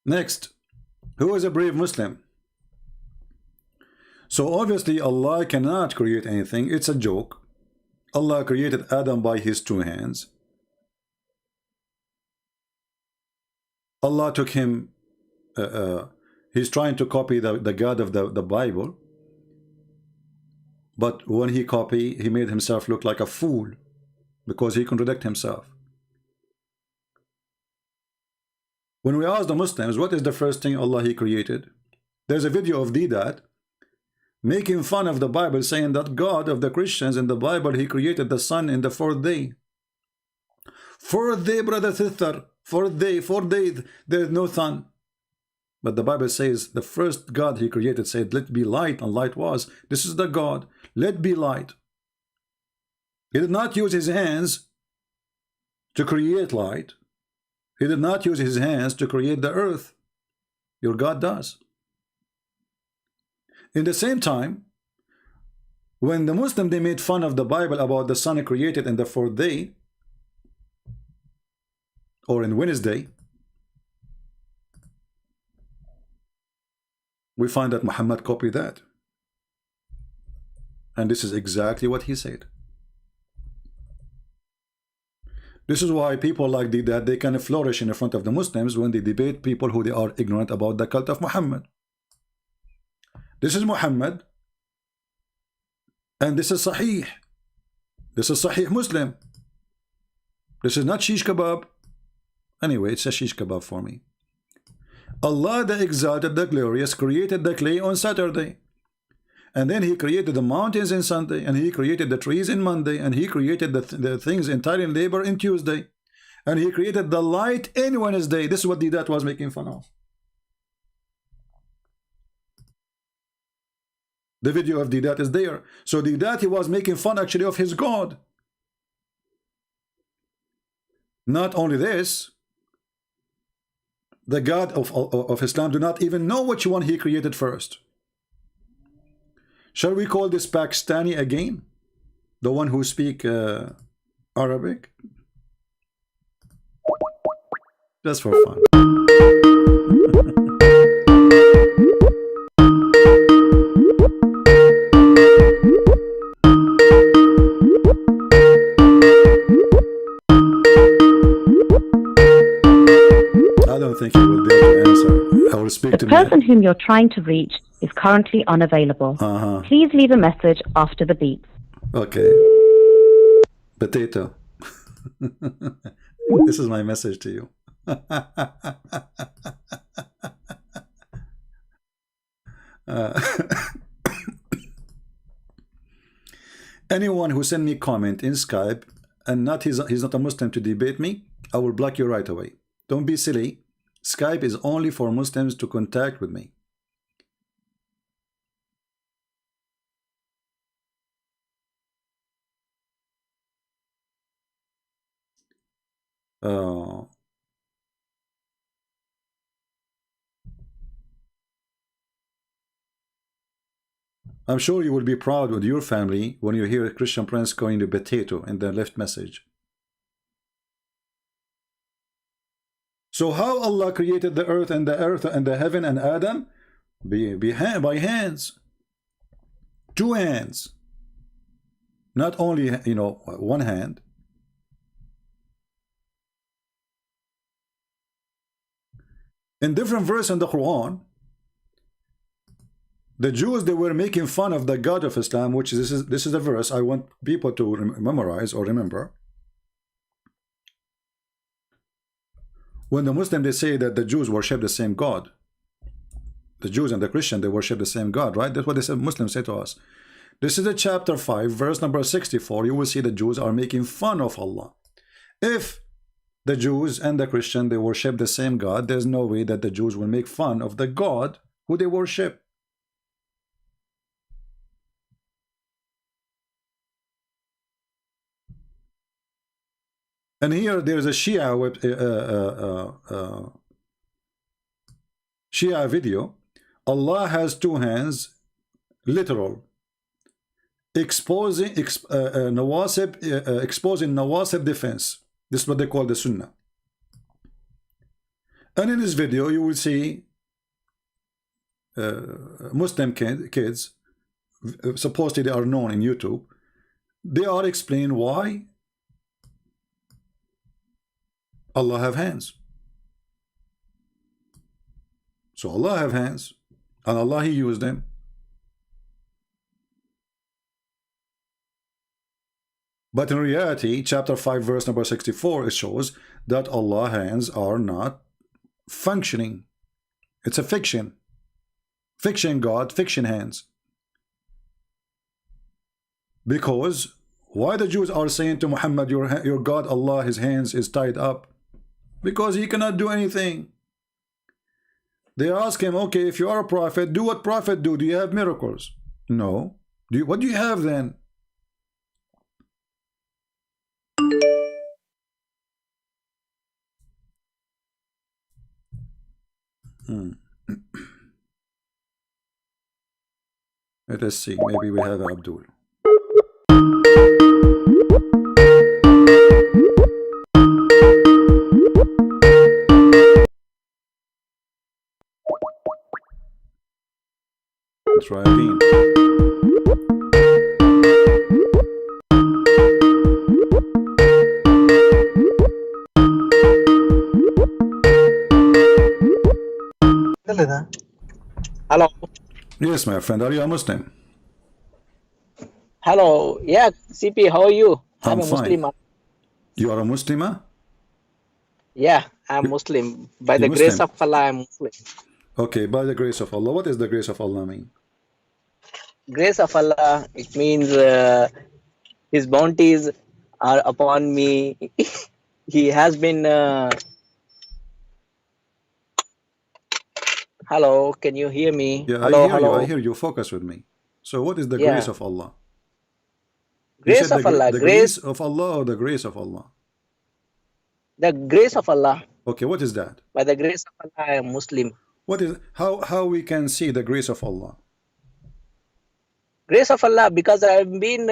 Next, who is a brave Muslim? So obviously Allah cannot create anything. It's a joke. Allah created Adam by His 2 hands. Allah took him, he's trying to copy the God of the Bible, but when he copied, he made himself look like a fool because he contradicted himself. When we ask the Muslims, what is the first thing Allah He created? There's a video of Didat making fun of the Bible, saying that God of the Christians in the Bible, He created the sun in the 4th day. 4th day, brother, sister, 4th day, there's no sun. But the Bible says the first God He created said, let be light, and light was. This is the God, let be light. He did not use His hands to create light. He did not use His hands to create the earth. Your God does. In the same time, when the Muslim, they made fun of the Bible about the sun created in the 4th day, or in Wednesday, we find that Muhammad copied that. And this is exactly what he said. This is why people like that, they can flourish in front of the Muslims when they debate people who they are ignorant about the cult of Muhammad. This is Muhammad, and this is Sahih. This is Sahih Muslim. This is not shish kebab. Anyway, it's a shish kebab for me. Allah the Exalted, the Glorious, created the clay on Saturday. And then He created the mountains in Sunday, and He created the trees in Monday, and He created the things entirely in labor in Tuesday, and He created the light in Wednesday. This is what Didat was making fun of. The video of Didat is there. So Didat, he was making fun actually of his God. Not only this, the God of Islam do not even know which one He created first. Shall we call this Pakistani again? The one who speak Arabic? Just for fun. I don't think he will be able to answer. I will speak to the person whom you're trying to reach is currently unavailable. Please leave a message after the beep. Okay. Potato. This is my message to you. Anyone who send me comment in Skype and he's not a Muslim to debate me, I will block you right away. Don't be silly. Skype is only for Muslims to contact with me. I'm sure you will be proud with your family when you hear a Christian prince going to potato in the left message. So how Allah created the earth and the heaven and Adam? By hands. Two hands. Not only, you know, one hand. In different verse in the Quran, the Jews, they were making fun of the God of Islam, which this is a verse I want people to memorize or remember. When the Muslim, they say that the Jews worship the same God. The Jews and the Christian, they worship the same God, right? That's what they say, Muslims say to us. This is the chapter 5, verse number 64. You will see the Jews are making fun of Allah. If the Jews and the Christian, they worship the same God, there's no way that the Jews will make fun of the God who they worship. And here there is a Shia video. Allah has two hands, literal, exposing Nawasib defense. This is what they call the Sunnah. And in this video, you will see Muslim kids, supposedly they are known in YouTube. They are explaining why Allah have hands. So Allah have hands, and Allah He used them. But in reality, chapter 5, verse number 64, it shows that Allah's hands are not functioning. It's a fiction. Fiction God, fiction hands. Because why the Jews are saying to Muhammad, your God Allah, his hands is tied up? Because he cannot do anything. They ask him, okay, if you are a prophet, do what prophet do. Do you have miracles? No. What do you have then? Let us see. Maybe we have Abdul. Try again. Hello. Yes, my friend. Are you a Muslim? Hello. Yeah, CP, how are you? I'm a fine. Muslim. You are a Muslimah? Yeah, I'm Muslim. By the grace of Allah, I'm Muslim. Okay, by the grace of Allah. What does the grace of Allah mean? Grace of Allah, it means His bounties are upon me. He has been... Hello, can you hear me? Yeah, hello, I hear hello. you. I hear you. Focus with me. So what is the grace of Allah? Grace of Allah. The grace of Allah or the grace of Allah? The grace of Allah. Okay, what is that? By the grace of Allah, I am Muslim. What is how we can see the grace of Allah? Grace of Allah, because I'm been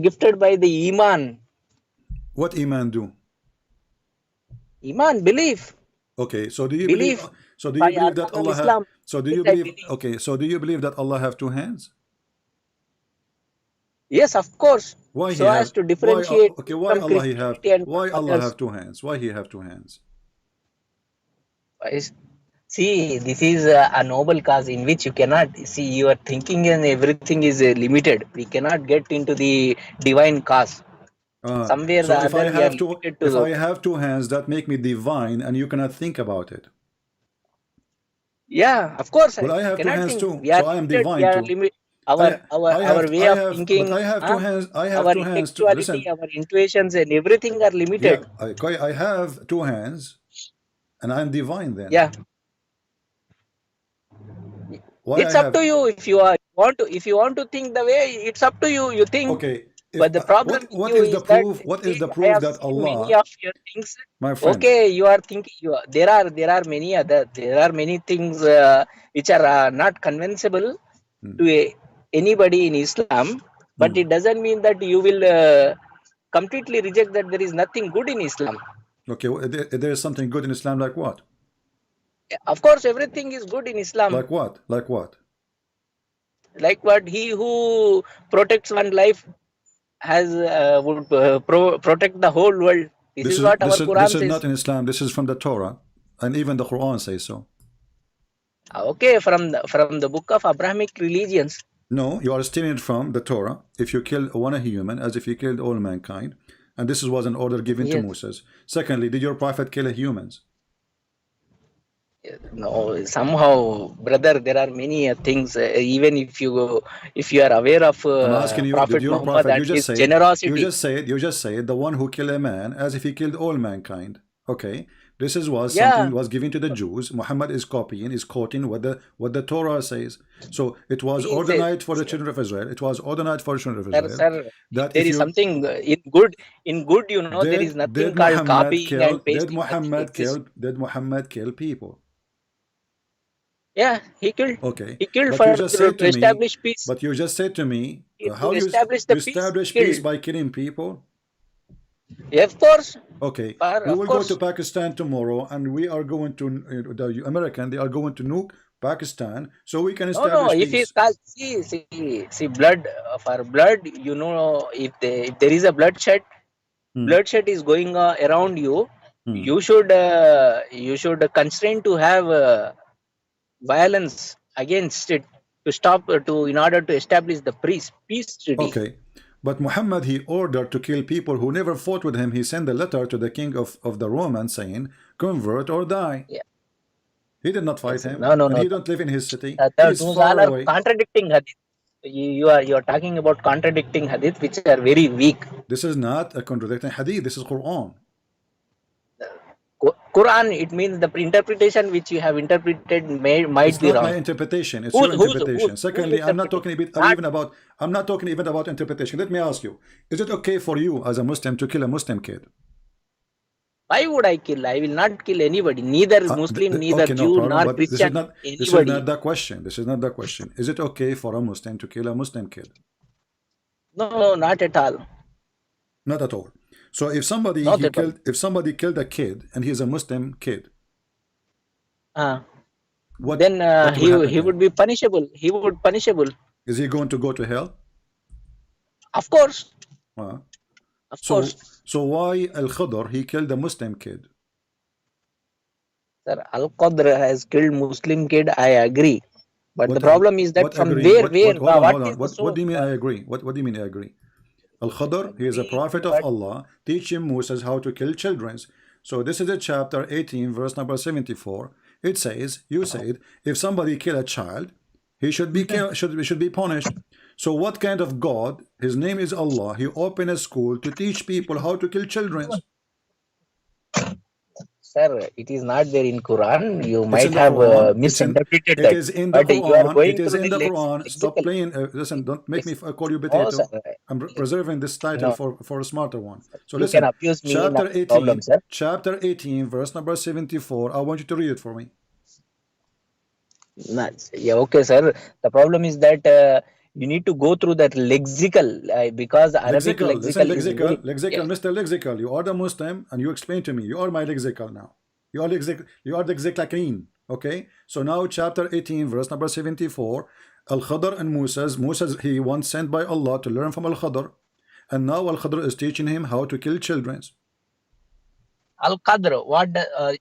gifted by the Iman. What Iman do? Iman, belief. Okay, so do you believe? So do you believe that Allah have? So do you believe? Okay, so do you believe that Allah have two hands? Yes, of course. Why so as to differentiate. Okay, why Allah he have? Why Allah have two hands? Why he have two hands? See, this is a noble cause in which you cannot see your thinking and everything is limited. We cannot get into the divine cause. Somewhere so the if other I have I have two hands, that make me divine, and you cannot think about it. Yeah, of course. But I have two hands too, so I am divine too. Our way of thinking. But I have two hands. I have our two hands too. Listen, our intuitions and everything are limited. Yeah, I have two hands, and I am divine then. Yeah. It's up to you. If you want to think the way, it's up to you. You think. Okay. But the problem what is the proof? What is the proof that Allah? Many of your things, my friend. Okay, you are thinking. There are many things which are not convincible. to anybody in Islam, but it doesn't mean that you will completely reject that there is nothing good in Islam. Okay, there is something good in Islam, like what? Of course, everything is good in Islam. Like what? Like what? Like what? He who protects one life has would protect the whole world. This is what our Quran this is says. not in Islam. This is from the Torah, and even the Quran says so. Okay, from the book of Abrahamic religions. No, you are stealing it from the Torah. If you kill one human, as if you killed all mankind, and this was an order given to Moses. Secondly, did your prophet kill humans? No, somehow, brother, there are many things. Even if you are aware of I'm asking you, Prophet did your Muhammad prophet? and his generosity. You just said the one who killed a man as if he killed all mankind. Okay, this was something was given to the Jews. Muhammad is copying, is quoting what the Torah says. So it was ordained for the children of Israel. It was ordained for the children of Israel. Sir, that there is something in good, you know, there is nothing called copying and pasting. Did Muhammad kill people? Yeah, he killed. Okay. He killed to establish peace. But you just said to me, how you establish peace by killing people? Yeah, of course. Okay. We will go to Pakistan tomorrow, and we are going to the American. They are going to nuke Pakistan, so we can establish peace. If he see blood for blood, you know, if there is a bloodshed, bloodshed is going around you. You should constrain to have violence against it to stop in order to establish the peace treaty. Okay, but Muhammad, he ordered to kill people who never fought with him. He sent a letter to the king of the Romans saying, "Convert or die." Yeah. He did not fight him. No. He don't live in his city. Those all are contradicting hadith. You are talking about contradicting hadith, which are very weak. This is not a contradicting hadith. This is Quran. Quran, it means the interpretation which you have interpreted might be wrong. It's not my interpretation. It's your interpretation. Secondly, I'm not talking even about interpretation. Let me ask you: is it okay for you as a Muslim to kill a Muslim kid? Why would I kill? I will not kill anybody. Neither Muslim, neither Jew, nor Christian. This is not the question. This is not the question. Is it okay for a Muslim to kill a Muslim kid? No, not at all. Not at all. So if somebody killed a kid and he's a Muslim kid, then he would be punishable. He would punishable. Is he going to go to hell? Of course. Of course. So why Al-Khadr, he killed a Muslim kid? Sir, Al-Qadr has killed Muslim kid, I agree. But the problem is that from what do you mean I agree? What do you mean I agree? Al-Khadr, he is a prophet of Allah, teaching Moses how to kill children. So this is a chapter 18, verse number 74. It says, you said, if somebody kill a child, he should be should be punished. So what kind of God? His name is Allah. He opened a school to teach people how to kill children. Sir, it is not there in Quran. You might have misinterpreted that. It is in the Quran. It is in the Quran. Stop playing. Listen, don't make me call you potato. I'm preserving this title for a smarter one. So you listen. Can abuse me Chapter 18, verse number 74. I want you to read it for me. Yeah, okay, sir. The problem is that you need to go through that lexical because Arabic lexical. Mr. Lexical, you are the Muslim and you explain to me. You are my lexical now. You are the lexical. Okay, so now chapter 18, verse number 74. Al-Khadr and Moses, he once sent by Allah to learn from Al-Khadr, and now Al-Khadr is teaching him how to kill children. Al-Qadr,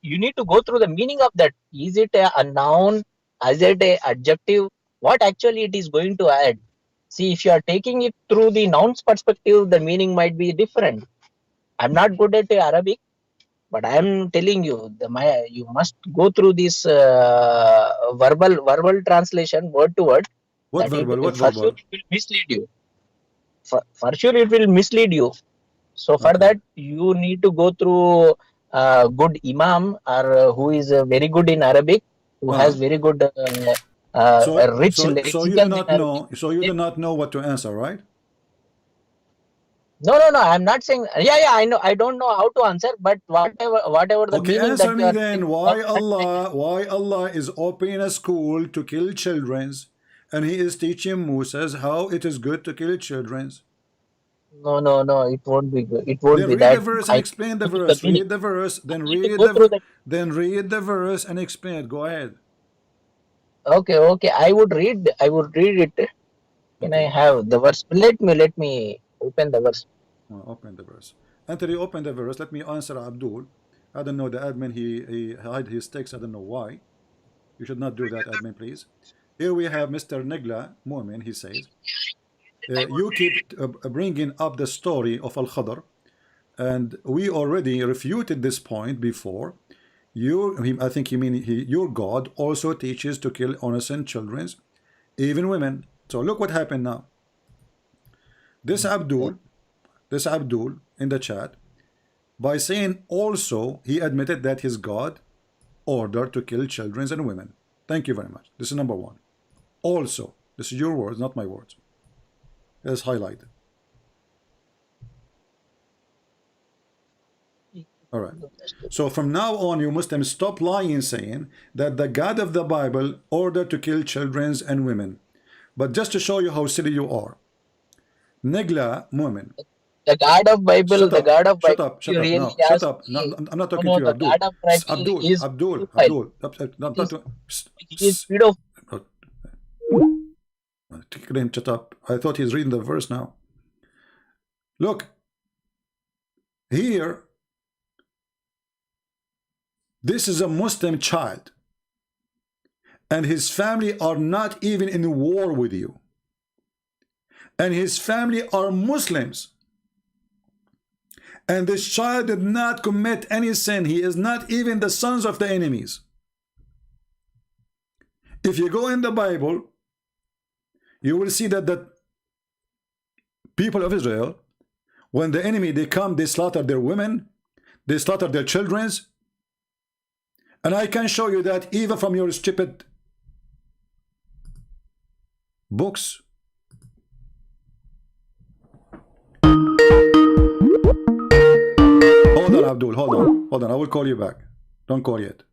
you need to go through the meaning of that. Is it a noun? Is it a adjective? What actually it is going to add? See, if you are taking it through the noun's perspective, the meaning might be different. I'm not good at Arabic, but I am telling you, you must go through this verbal translation, word to word. What verbal? For sure, it will mislead you. For sure, it will mislead you. So for that, you need to go through a good imam or who is very good in Arabic, who has very good rich lexical. So you do not know what to answer, right? No. I'm not saying. Yeah. I know. I don't know how to answer, but whatever the meaning. Okay, answer me then. Why Allah is opening a school to kill children, and he is teaching Moses how it is good to kill children. No, no, no. It won't be good. It won't Then be read the that. verse and I explain the need the verse. meaning. Read the verse, then I need to read go through the that. then read the verse and explain it. Go ahead. Okay, okay. I would read. I would read it. Can I have the verse? Let me open the verse. Open the verse. Until you open the verse, let me answer Abdul. I don't know the admin. He hide his text. I don't know why. You should not do that, admin, please. Here we have Mr. Negla Mu'min. He says, you keep bringing up the story of Al-Khadr, and we already refuted this point before. I think you mean your God also teaches to kill innocent children, even women. So look what happened now. This Abdul in the chat, by saying also, he admitted that his God ordered to kill children and women. Thank you very much. This is number one. Also, this is your words, not my words. Let's highlight. All right. So from now on, you Muslims stop lying, saying that the God of the Bible ordered to kill children and women. But just to show you how silly you are, Negla Mu'min. The God of Bible. Shut The up. God of Shut Bible. up. Shut You up. really No. Shut ask up. No, me. I'm not talking No, to you, the Abdul. God of Bible Abdul. is Abdul. pedophile. Abdul. He is pedophile. Shut up. I thought he's reading the verse now. Look. Here. This is a Muslim child. And his family are not even in war with you. And his family are Muslims. And this child did not commit any sin. He is not even the sons of the enemies. If you go in the Bible, you will see that the people of Israel, when the enemy, they come, they slaughter their women, they slaughter their children. And I can show you that even from your stupid books. Hold on, Abdul. Hold on. Hold on. I will call you back. Don't call yet.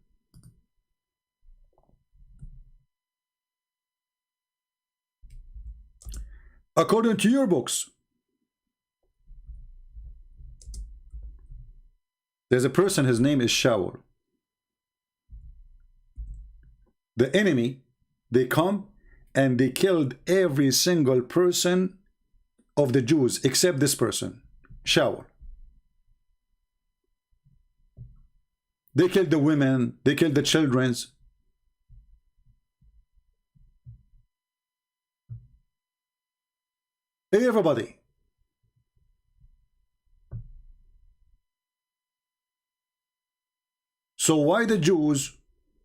According to your books, there's a person, his name is Shaul. The enemy, they come and they killed every single person of the Jews except this person, Shaul. They killed the women, they killed the children. Everybody. So why the Jews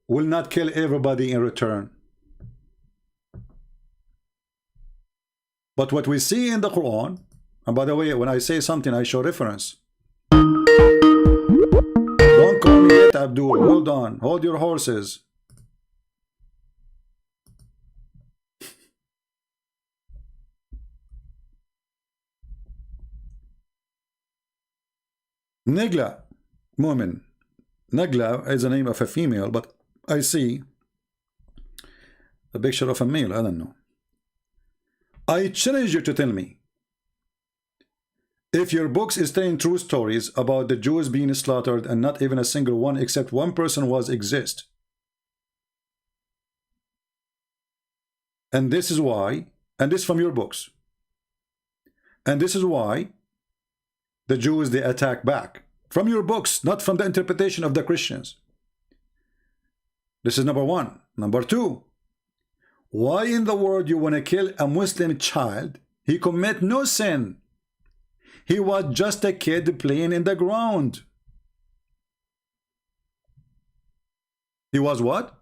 will not kill everybody in return? But what we see in the Quran, and by the way, when I say something, I show reference. Don't call me yet, Abdul. Hold on. Hold your horses. Negla Mu'min. Negla is the name of a female, but I see a picture of a male. I don't know. I challenge you to tell me if your books is telling true stories about the Jews being slaughtered and not even a single one except one person was exist. And this is why, and this from your books, and this is why the Jews, they attack back. From your books, not from the interpretation of the Christians. This is number one. Number two, why in the world you want to kill a Muslim child? He commit no sin. He was just a kid playing in the ground. He was what?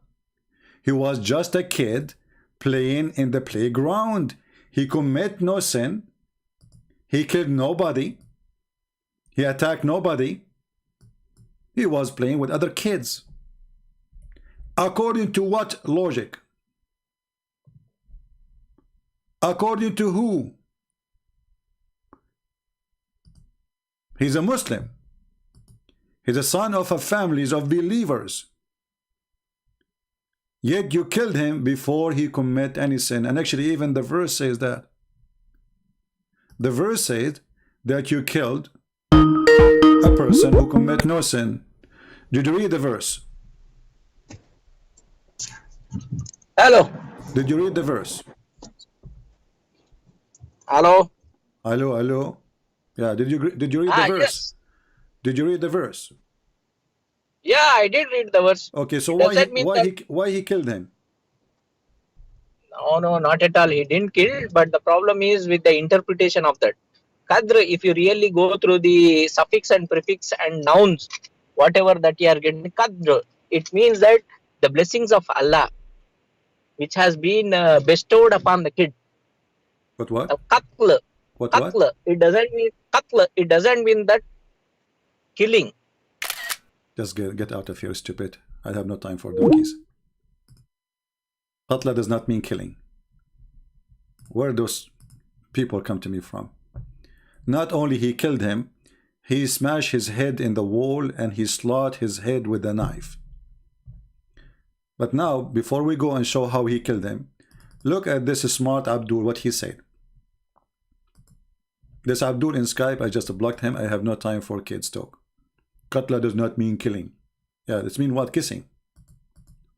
He was just a kid playing in the playground. He commit no sin. He killed nobody. He attacked nobody. He was playing with other kids. According to what logic? According to who? He's a Muslim. He's a son of a families of believers. Yet you killed him before he commit any sin. And actually even the verse says that. The verse says that you killed a person who commit no sin. Did you read the verse? Hello. Did you read the verse? Hello. Hello, hello. Yeah, did you read the verse? Yes. Did you read the verse? Yeah, I did read the verse. Okay, so Does that mean why he killed him? No, not at all. He didn't kill, but the problem is with the interpretation of that. Qadr, if you really go through the suffix and prefix and nouns, whatever that you are getting, Qadr, it means that the blessings of Allah, which has been bestowed upon the kid. But what? Qatl. What? Qatl. It doesn't mean qatl. It doesn't mean that killing. Just get out of here, stupid. I have no time for donkeys. Qatla does not mean killing. Where those people come to me from? Not only he killed him, he smashed his head in the wall and he slaughtered his head with a knife. But now, before we go and show how he killed him, look at this smart Abdul, what he said. This Abdul in Skype, I just blocked him. I have no time for kids talk. Qatla does not mean killing. Yeah, it means what? Kissing.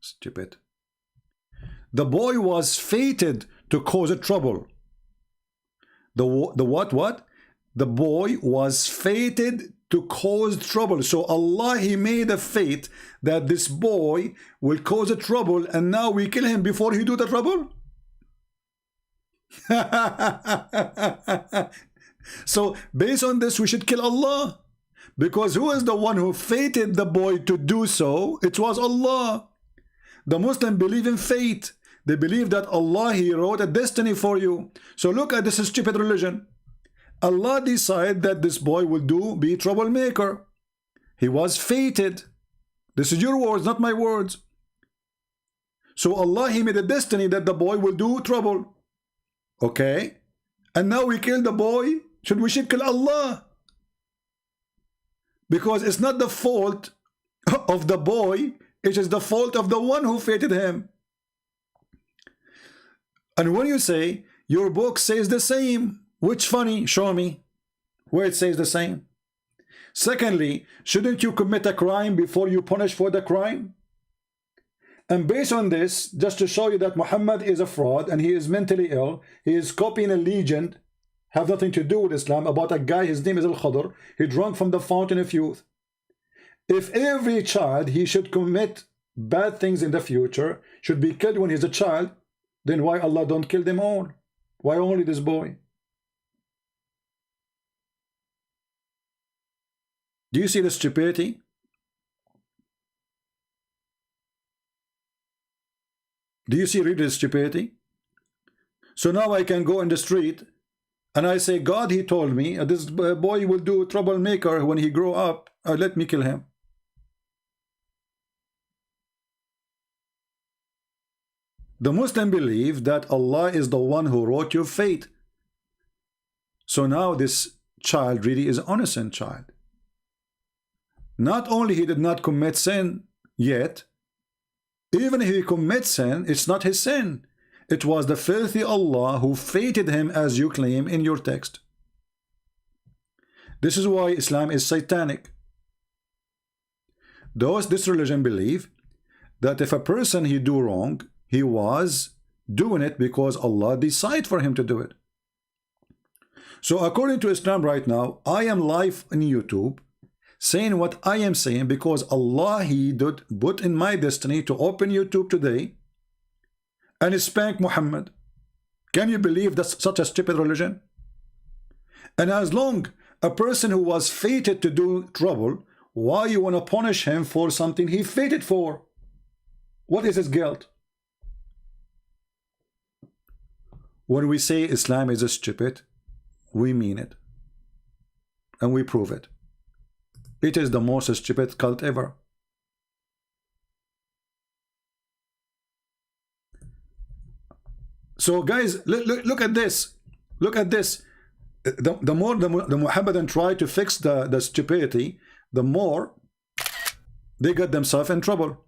Stupid. The boy was fated to cause trouble. The what? The boy was fated to cause trouble. So Allah, he made a fate that this boy will cause a trouble, and now we kill him before he do the trouble. So based on this, we should kill Allah, because who is the one who fated the boy to do so? It was Allah. The Muslims believe in fate. They believe that Allah, he wrote a destiny for you. So look at this stupid religion. Allah decided that this boy will be troublemaker. He was fated. This is your words, not my words. So Allah, he made a destiny that the boy will do trouble. Okay? And now we kill the boy. We should kill Allah. Because it's not the fault of the boy. It is the fault of the one who fated him. And when you say, your book says the same, which funny, show me where it says the same. Secondly, shouldn't you commit a crime before you punish for the crime? And based on this, just to show you that Muhammad is a fraud and he is mentally ill, he is copying a legend, have nothing to do with Islam, about a guy, his name is Al-Khadr, he drank from the fountain of youth. If every child, he should commit bad things in the future, should be killed when he's a child, then why Allah don't kill them all? Why only this boy? Do you see the stupidity? Do you see really the stupidity? So now I can go in the street and I say, God, he told me this boy will do troublemaker when he grow up. Let me kill him. The Muslim believe that Allah is the one who wrote your fate. So now this child really is an innocent child. Not only he did not commit sin yet, even if he commits sin, it's not his sin. It was the filthy Allah who fated him, as you claim in your text. This is why Islam is satanic. This religion believe that if a person he do wrong, he was doing it because Allah decided for him to do it. So according to Islam right now, I am live on YouTube saying what I am saying because Allah, he did put in my destiny to open YouTube today and spank Muhammad. Can you believe that's such a stupid religion? And as long a person who was fated to do trouble, why you want to punish him for something he fated for? What is his guilt? When we say Islam is stupid, we mean it. And we prove it. It is the most stupid cult ever. So guys, look at this. Look at this. The more the Muhammadan try to fix the stupidity, the more they got themselves in trouble.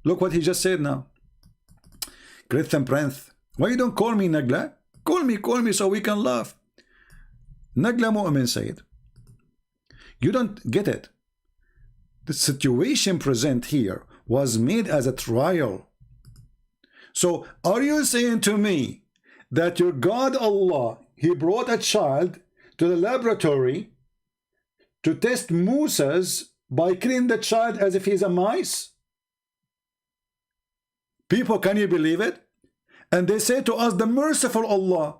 Look what he just said now. Christian Prince. Why you don't call me Nagla? Call me so we can laugh. Nagla Mu'min said, you don't get it. The situation present here was made as a trial. So are you saying to me that your God Allah, he brought a child to the laboratory to test Moses by killing the child as if he's a mice? People, can you believe it? And they say to us, the merciful Allah.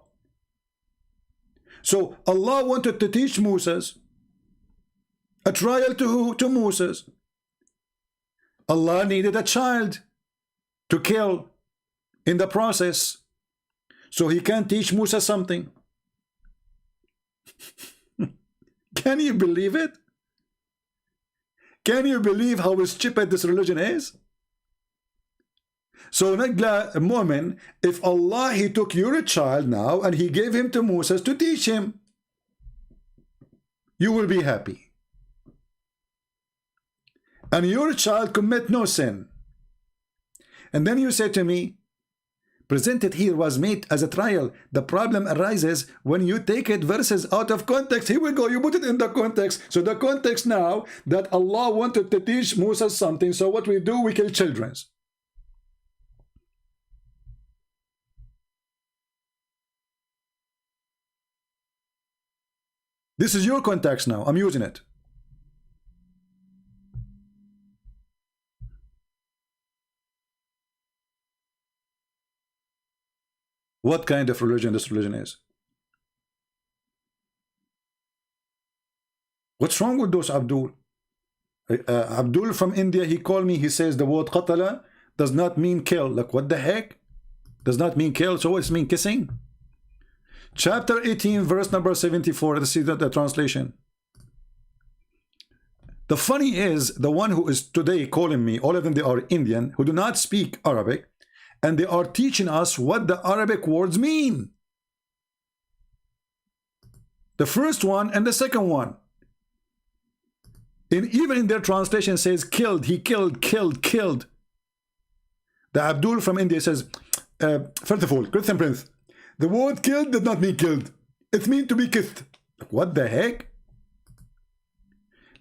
So Allah wanted to teach Moses, a trial to who? To Moses. Allah needed a child to kill in the process, so he can teach Moses something. Can you believe it? Can you believe how stupid this religion is? So Nagla Mu'min, if Allah, he took your child now and he gave him to Moses to teach him, you will be happy. And your child commit no sin. And then you say to me, presented here was made as a trial. The problem arises when you take it verses out of context. Here we go, you put it in the context. So the context now that Allah wanted to teach Moses something, so what we do, we kill children. This is your context now. I'm using it. What kind of religion this religion is? What's wrong with those Abdul? Abdul from India, he called me, he says the word qatala does not mean kill. Like, what the heck? Does not mean kill, so what's mean kissing? Chapter 18, verse number 74. Let's see the translation. The funny is, the one who is today calling me, all of them, they are Indian, who do not speak Arabic, and they are teaching us what the Arabic words mean. The first one and the second one. Even in their translation says killed, he killed, killed. The Abdul from India says, first of all, Christian Prince, the word killed does not mean killed. It means to be kissed. What the heck?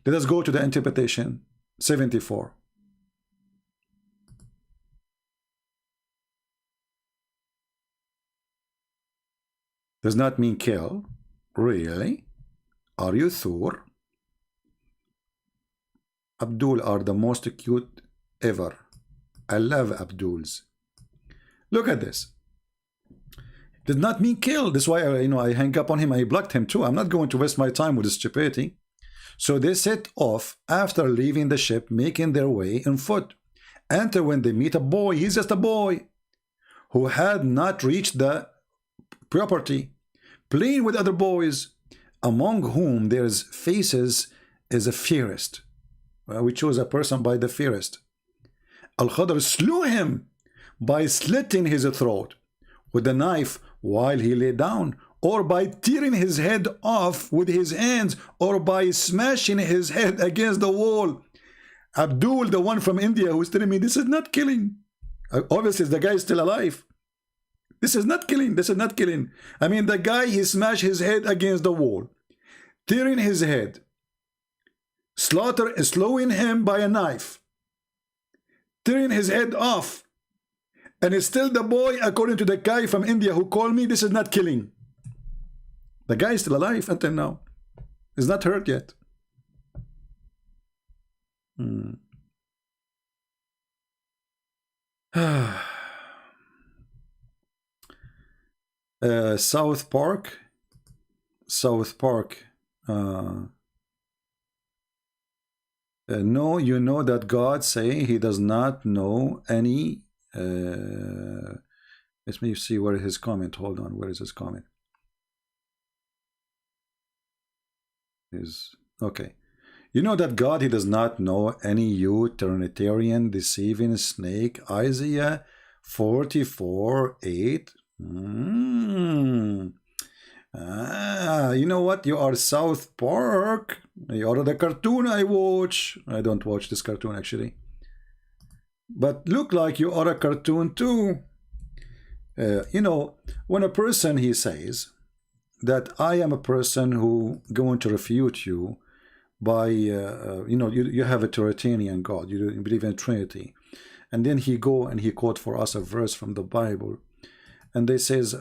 Let us go to the interpretation. 74. Does not mean kill. Really? Are you sure? Abdul are the most cute ever. I love Abduls. Look at this. Did not mean kill. That's why I hang up on him. I blocked him too. I'm not going to waste my time with this stupidity. So they set off after leaving the ship, making their way on foot. Enter when they meet a boy. He's just a boy who had not reached the property, playing with other boys, among whom there's faces is a fairest. We chose a person by the fairest. Al-Khadr slew him by slitting his throat with a knife while he lay down, or by tearing his head off with his hands, or by smashing his head against the wall. Abdul, the one from India, who's telling me this is not killing. Obviously, the guy is still alive. This is not killing. This is not killing. I mean, the guy, he smashed his head against the wall, tearing his head, slowing him by a knife, tearing his head off. And it's still the boy, according to the guy from India who called me, this is not killing. The guy is still alive until now. He's not hurt yet. South Park. No, you know that God say he does not know any. Let me see where is his comment. Hold on, where is his comment? Okay. You know that God, he does not know any you Trinitarian deceiving snake. Isaiah 44:8. You know what? You are South Park. You are the cartoon I watch. I don't watch this cartoon actually. But look like you are a cartoon too. You know, when a person, he says that I am a person who going to refute you by, you know, you have a Trinitarian God, you believe in Trinity. And then he go and he quote for us a verse from the Bible. And they says,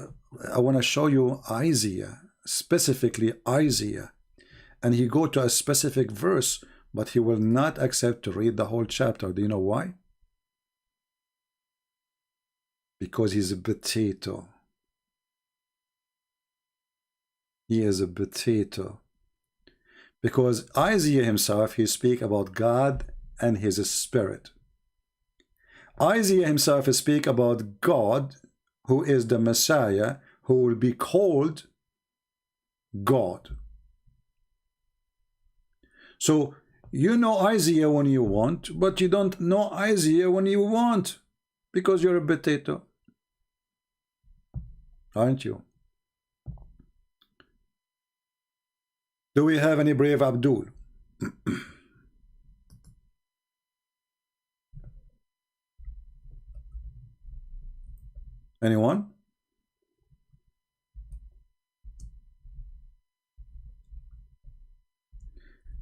I want to show you Isaiah, specifically Isaiah. And he go to a specific verse, but he will not accept to read the whole chapter. Do you know why? Because he's a potato. He is a potato. Because Isaiah himself, he speak about God and his spirit. Isaiah himself speak about God, who is the Messiah, who will be called God. So you know Isaiah when you want, but you don't know Isaiah when you want, because you're a potato, aren't you? Do we have any brave Abdul? Anyone?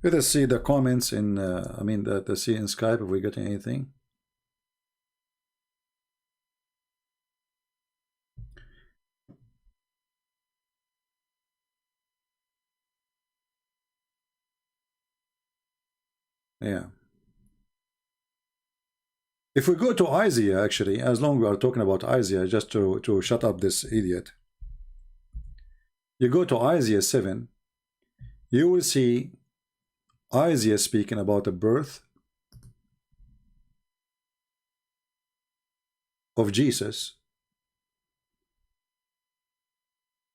Let us see the comments in, I mean, the see in Skype if we get anything. Yeah. If we go to Isaiah, actually, as long as we are talking about Isaiah, just to shut up this idiot. You go to Isaiah 7, you will see Isaiah speaking about the birth of Jesus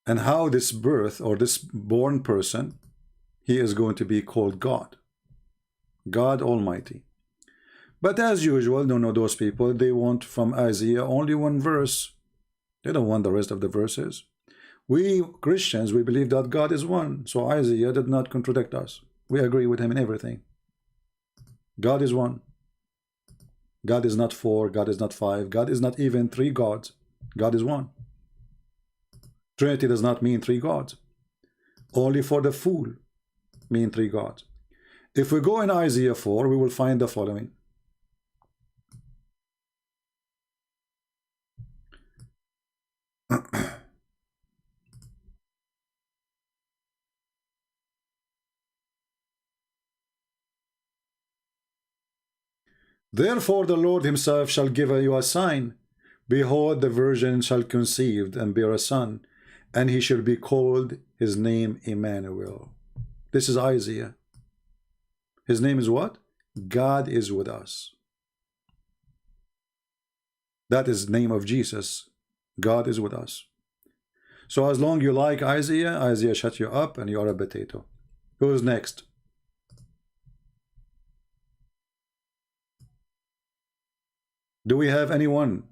and how this birth or this born person, he is going to be called God, God Almighty. But as usual, no, those people, they want from Isaiah only one verse. They don't want the rest of the verses. We Christians, we believe that God is one. So Isaiah did not contradict us. We agree with him in everything. God is one. God is not four. God is not five. God is not even three gods. God is one. Trinity does not mean three gods. Only for the fool mean three gods. If we go in Isaiah 4, we will find the following. Therefore the Lord himself shall give you a sign. Behold, the virgin shall conceive and bear a son, and he shall be called his name Emmanuel. This is Isaiah. His name is what? God is with us. That is the name of Jesus. God is with us. So as long you like Isaiah, Isaiah shut you up and you are a potato. Who's next? Do we have anyone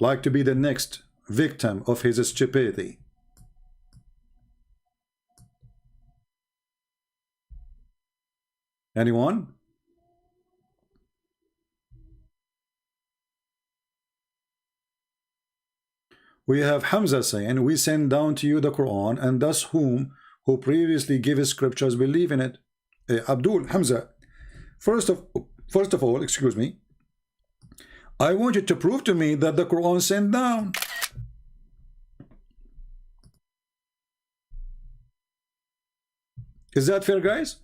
like to be the next victim of his stupidity? Anyone? We have Hamza saying, we send down to you the Quran, and thus who previously gave scriptures believe in it. Abdul, Hamza, first of all, excuse me, I want you to prove to me that the Quran sent down. Is that fair, guys?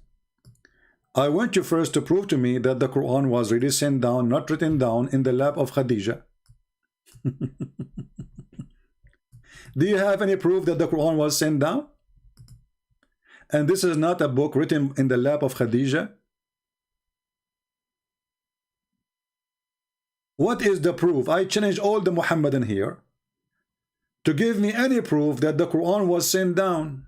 I want you first to prove to me that the Quran was really sent down, not written down in the lap of Khadija. Do you have any proof that the Quran was sent down? And this is not a book written in the lap of Khadija? What is the proof? I challenge all the Muhammadan here to give me any proof that the Quran was sent down.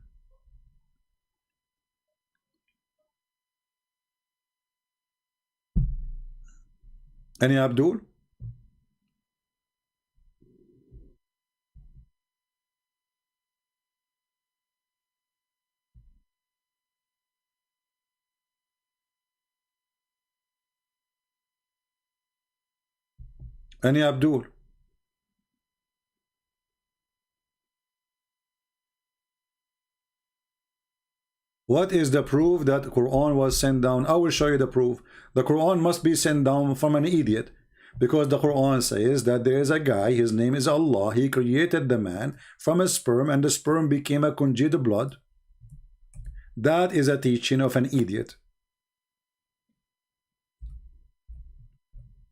Any Abdul? Any Abdul? What is the proof that the Quran was sent down? I will show you the proof. The Quran must be sent down from an idiot, because the Quran says that there is a guy, his name is Allah, he created the man from a sperm, and the sperm became a congealed blood. That is a teaching of an idiot.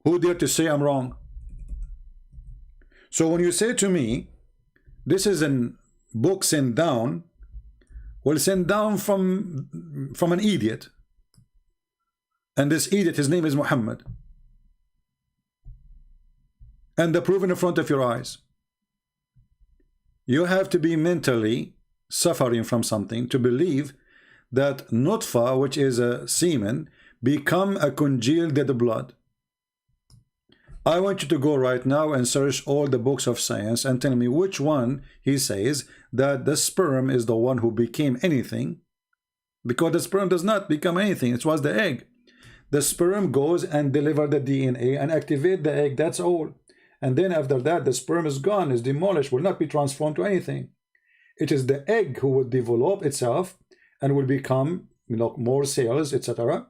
Who dare to say I'm wrong? So when you say to me, this is a book sent down, well, sent down from an idiot, and this idiot, his name is Muhammad, and the proof in front of your eyes. You have to be mentally suffering from something to believe that nutfa, which is a semen, become a congealed dead blood. I want you to go right now and search all the books of science and tell me which one he says that the sperm is the one who became anything, because the sperm does not become anything. It was the egg. The sperm goes and delivers the DNA and activate the egg, that's all. And then after that, the sperm is gone, is demolished, will not be transformed to anything. It is the egg who will develop itself and will become, you know, more cells, etc.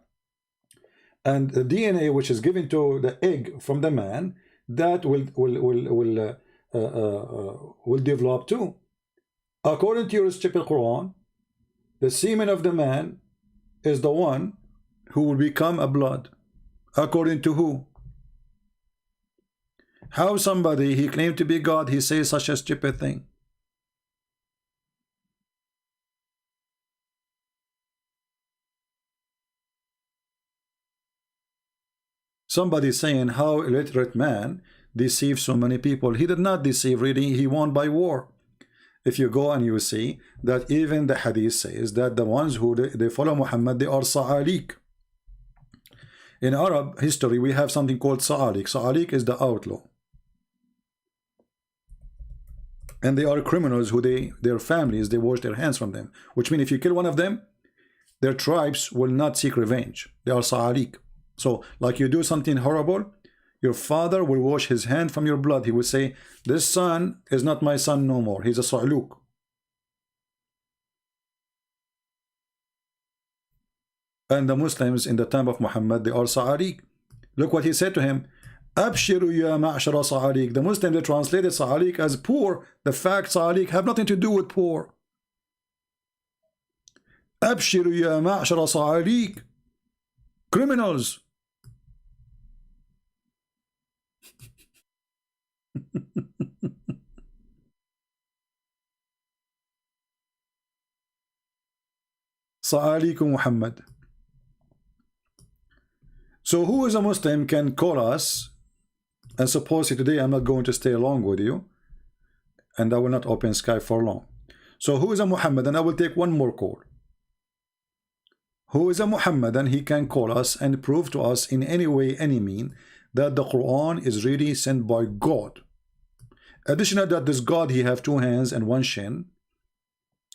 And the DNA which is given to the egg from the man, that will develop too. According to your stupid Quran, the semen of the man is the one who will become a blood. According to who? How somebody, he claimed to be God, he says such a stupid thing? Somebody saying how illiterate man deceived so many people. He did not deceive, really, he won by war. If you go and you see that even the hadith says that the ones who they follow Muhammad, they are sa'alik. In Arab history, we have something called sa'alik. Sa'alik is the outlaw. And they are criminals who their families, they wash their hands from them. Which means if you kill one of them, their tribes will not seek revenge. They are sa'alik. So, like you do something horrible, your father will wash his hand from your blood. He will say, this son is not my son no more. He's a sa'luk. And the Muslims in the time of Muhammad, they are sa'alik. Look what he said to him. Abshiru ya ma'ashara sa'alik. The Muslims, they translated sa'alik as poor. The fact sa'alik have nothing to do with poor. Abshiru ya ma'ashara sa'alik. Criminals. Sa'alikum Muhammad. So who is a Muslim can call us, and suppose today I'm not going to stay long with you, and I will not open Skype for long. So who is a Muhammad? And I will take one more call. Who is a Muhammad? And he can call us and prove to us in any way, any mean, that the Quran is really sent by God. Additional that this God, he have 2 hands and 1 shin,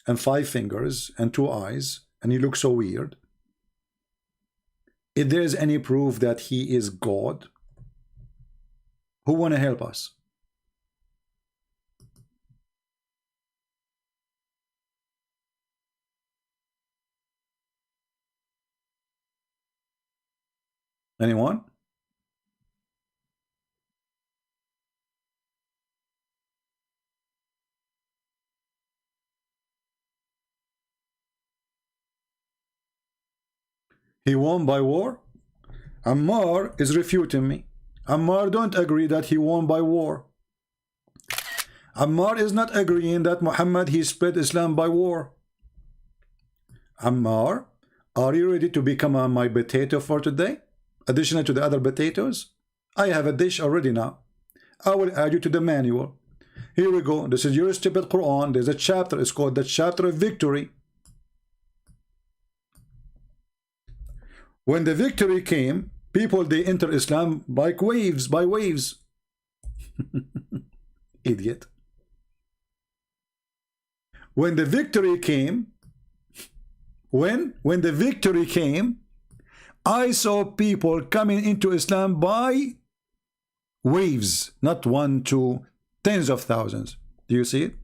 and 5 fingers and 2 eyes, and he looks so weird. If there is any proof that he is God, who want to help us? Anyone? He won by war? Ammar is refuting me. Ammar don't agree that he won by war. Ammar is not agreeing that Muhammad, he spread Islam by war. Ammar, are you ready to become my potato for today? Additional to the other potatoes? I have a dish already now. I will add you to the manual. Here we go. This is your stupid Quran. There's a chapter. It's called the chapter of victory. When the victory came, people, they enter Islam like waves, by waves. Idiot. When the victory came, when the victory came, I saw people coming into Islam by waves, not 1, 2, tens of thousands. Do you see it?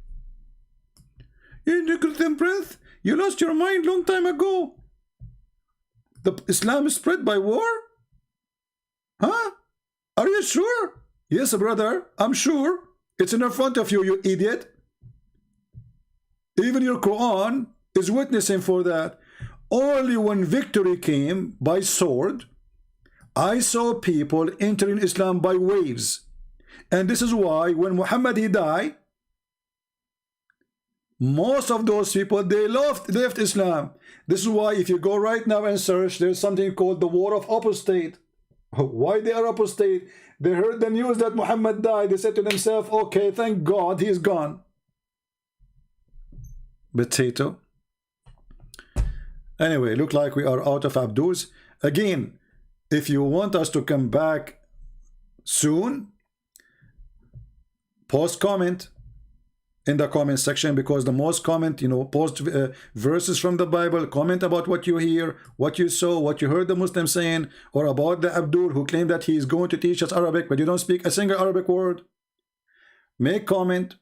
In the Christian breath, You lost your mind long time ago. The Islam is spread by war? Huh? Are you sure? Yes, brother, I'm sure. It's in front of you, you idiot. Even your Quran is witnessing for that. Only when victory came by sword, I saw people entering Islam by waves. And this is why when Muhammad he died, most of those people, they left Islam. This is why if you go right now and search, there's something called the war of apostate. Why they are apostate? They heard the news that Muhammad died. They said to themselves, okay, thank God he's gone. Potato. Anyway, look like we are out of Abdus. Again, if you want us to come back soon, post comment in the comment section, because the most comment, you know, post verses from the Bible, comment about what you hear, what you saw, what you heard the Muslims saying, or about the Abdul who claimed that he is going to teach us Arabic, but you don't speak a single Arabic word. Make comment,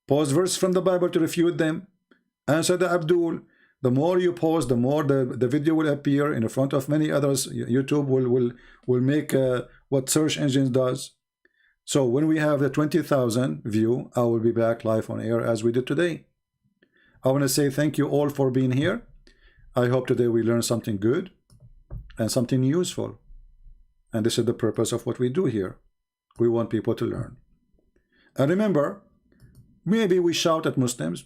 post verses from the Bible to refute them, answer the Abdul. The more you post, the more the video will appear in front of many others. YouTube will make what search engines does. So when we have the 20,000 view, I will be back live on air as we did today. I want to say thank you all for being here. I hope today we learned something good and something useful. And this is the purpose of what we do here. We want people to learn. And remember, maybe we shout at Muslims,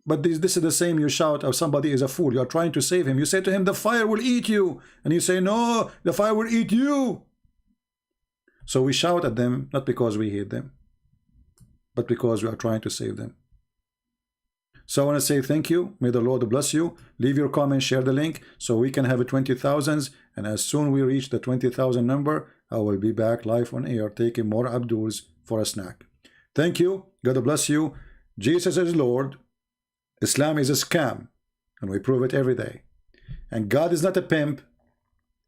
but this is the same you shout if somebody is a fool. You are trying to save him. You say to him, the fire will eat you. And you say, no, the fire will eat you. So we shout at them, not because we hate them, but because we are trying to save them. So I want to say thank you. May the Lord bless you. Leave your comments, share the link, so we can have a 20,000s. And as soon we reach the 20,000 number, I will be back live on air, taking more Abduls for a snack. Thank you. God bless you. Jesus is Lord. Islam is a scam, and we prove it every day. And God is not a pimp.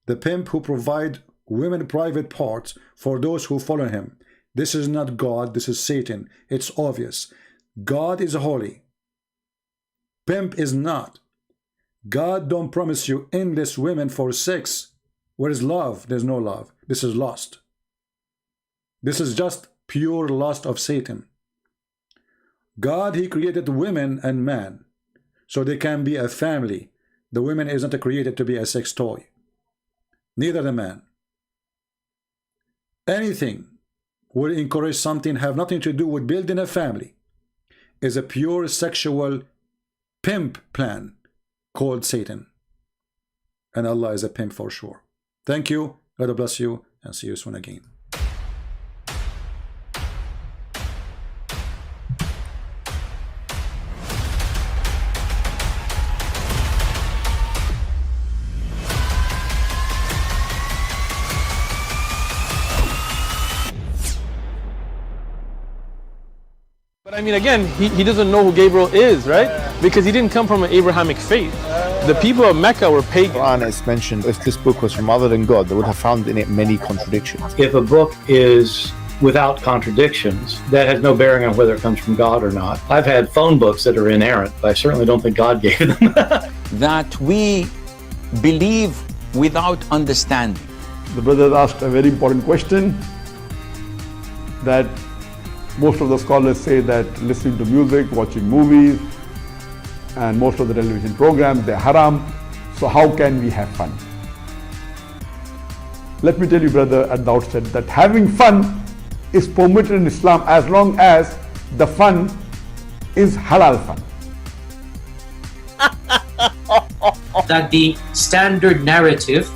The pimp who provide women private parts for those who follow him. This is not God, this is Satan. It's obvious. God is holy. Pimp is not. God don't promise you endless women for sex. Where is love? There's no love. This is lust. This is just pure lust of Satan. God, he created women and man so they can be a family. The woman is not created to be a sex toy. Neither the man. Anything will encourage something have nothing to do with building a family is a pure sexual pimp plan called Satan. And Allah is a pimp for sure. Thank you. God bless you, and see you soon again. I mean, again, he doesn't know who Gabriel is, right? Because he didn't come from an Abrahamic faith. The people of Mecca were pagan. Quran is mentioned. If this book was from other than God, they would have found in it many contradictions. If a book is without contradictions, that has no bearing on whether it comes from God or not. I've had phone books that are inerrant, but I certainly don't think God gave them. That we believe without understanding. The brother asked a very important question, that most of the scholars say that listening to music, watching movies, and most of the television programs, they're haram. So how can we have fun? Let me tell you, brother, at the outset, that having fun is permitted in Islam as long as the fun is halal fun. That the standard narrative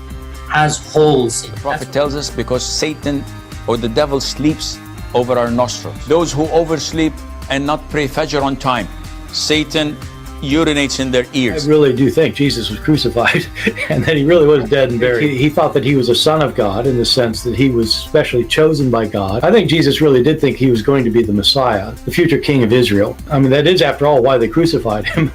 has holes in it. The Prophet tells us because Satan or the devil sleeps over our nostrils. Those who oversleep and not pray Fajr on time, Satan urinates in their ears. I really do think Jesus was crucified and that he really was dead and buried. He thought that he was a son of God in the sense that he was specially chosen by God. I think Jesus really did think he was going to be the Messiah, the future king of Israel. I mean, that is, after all, why they crucified him.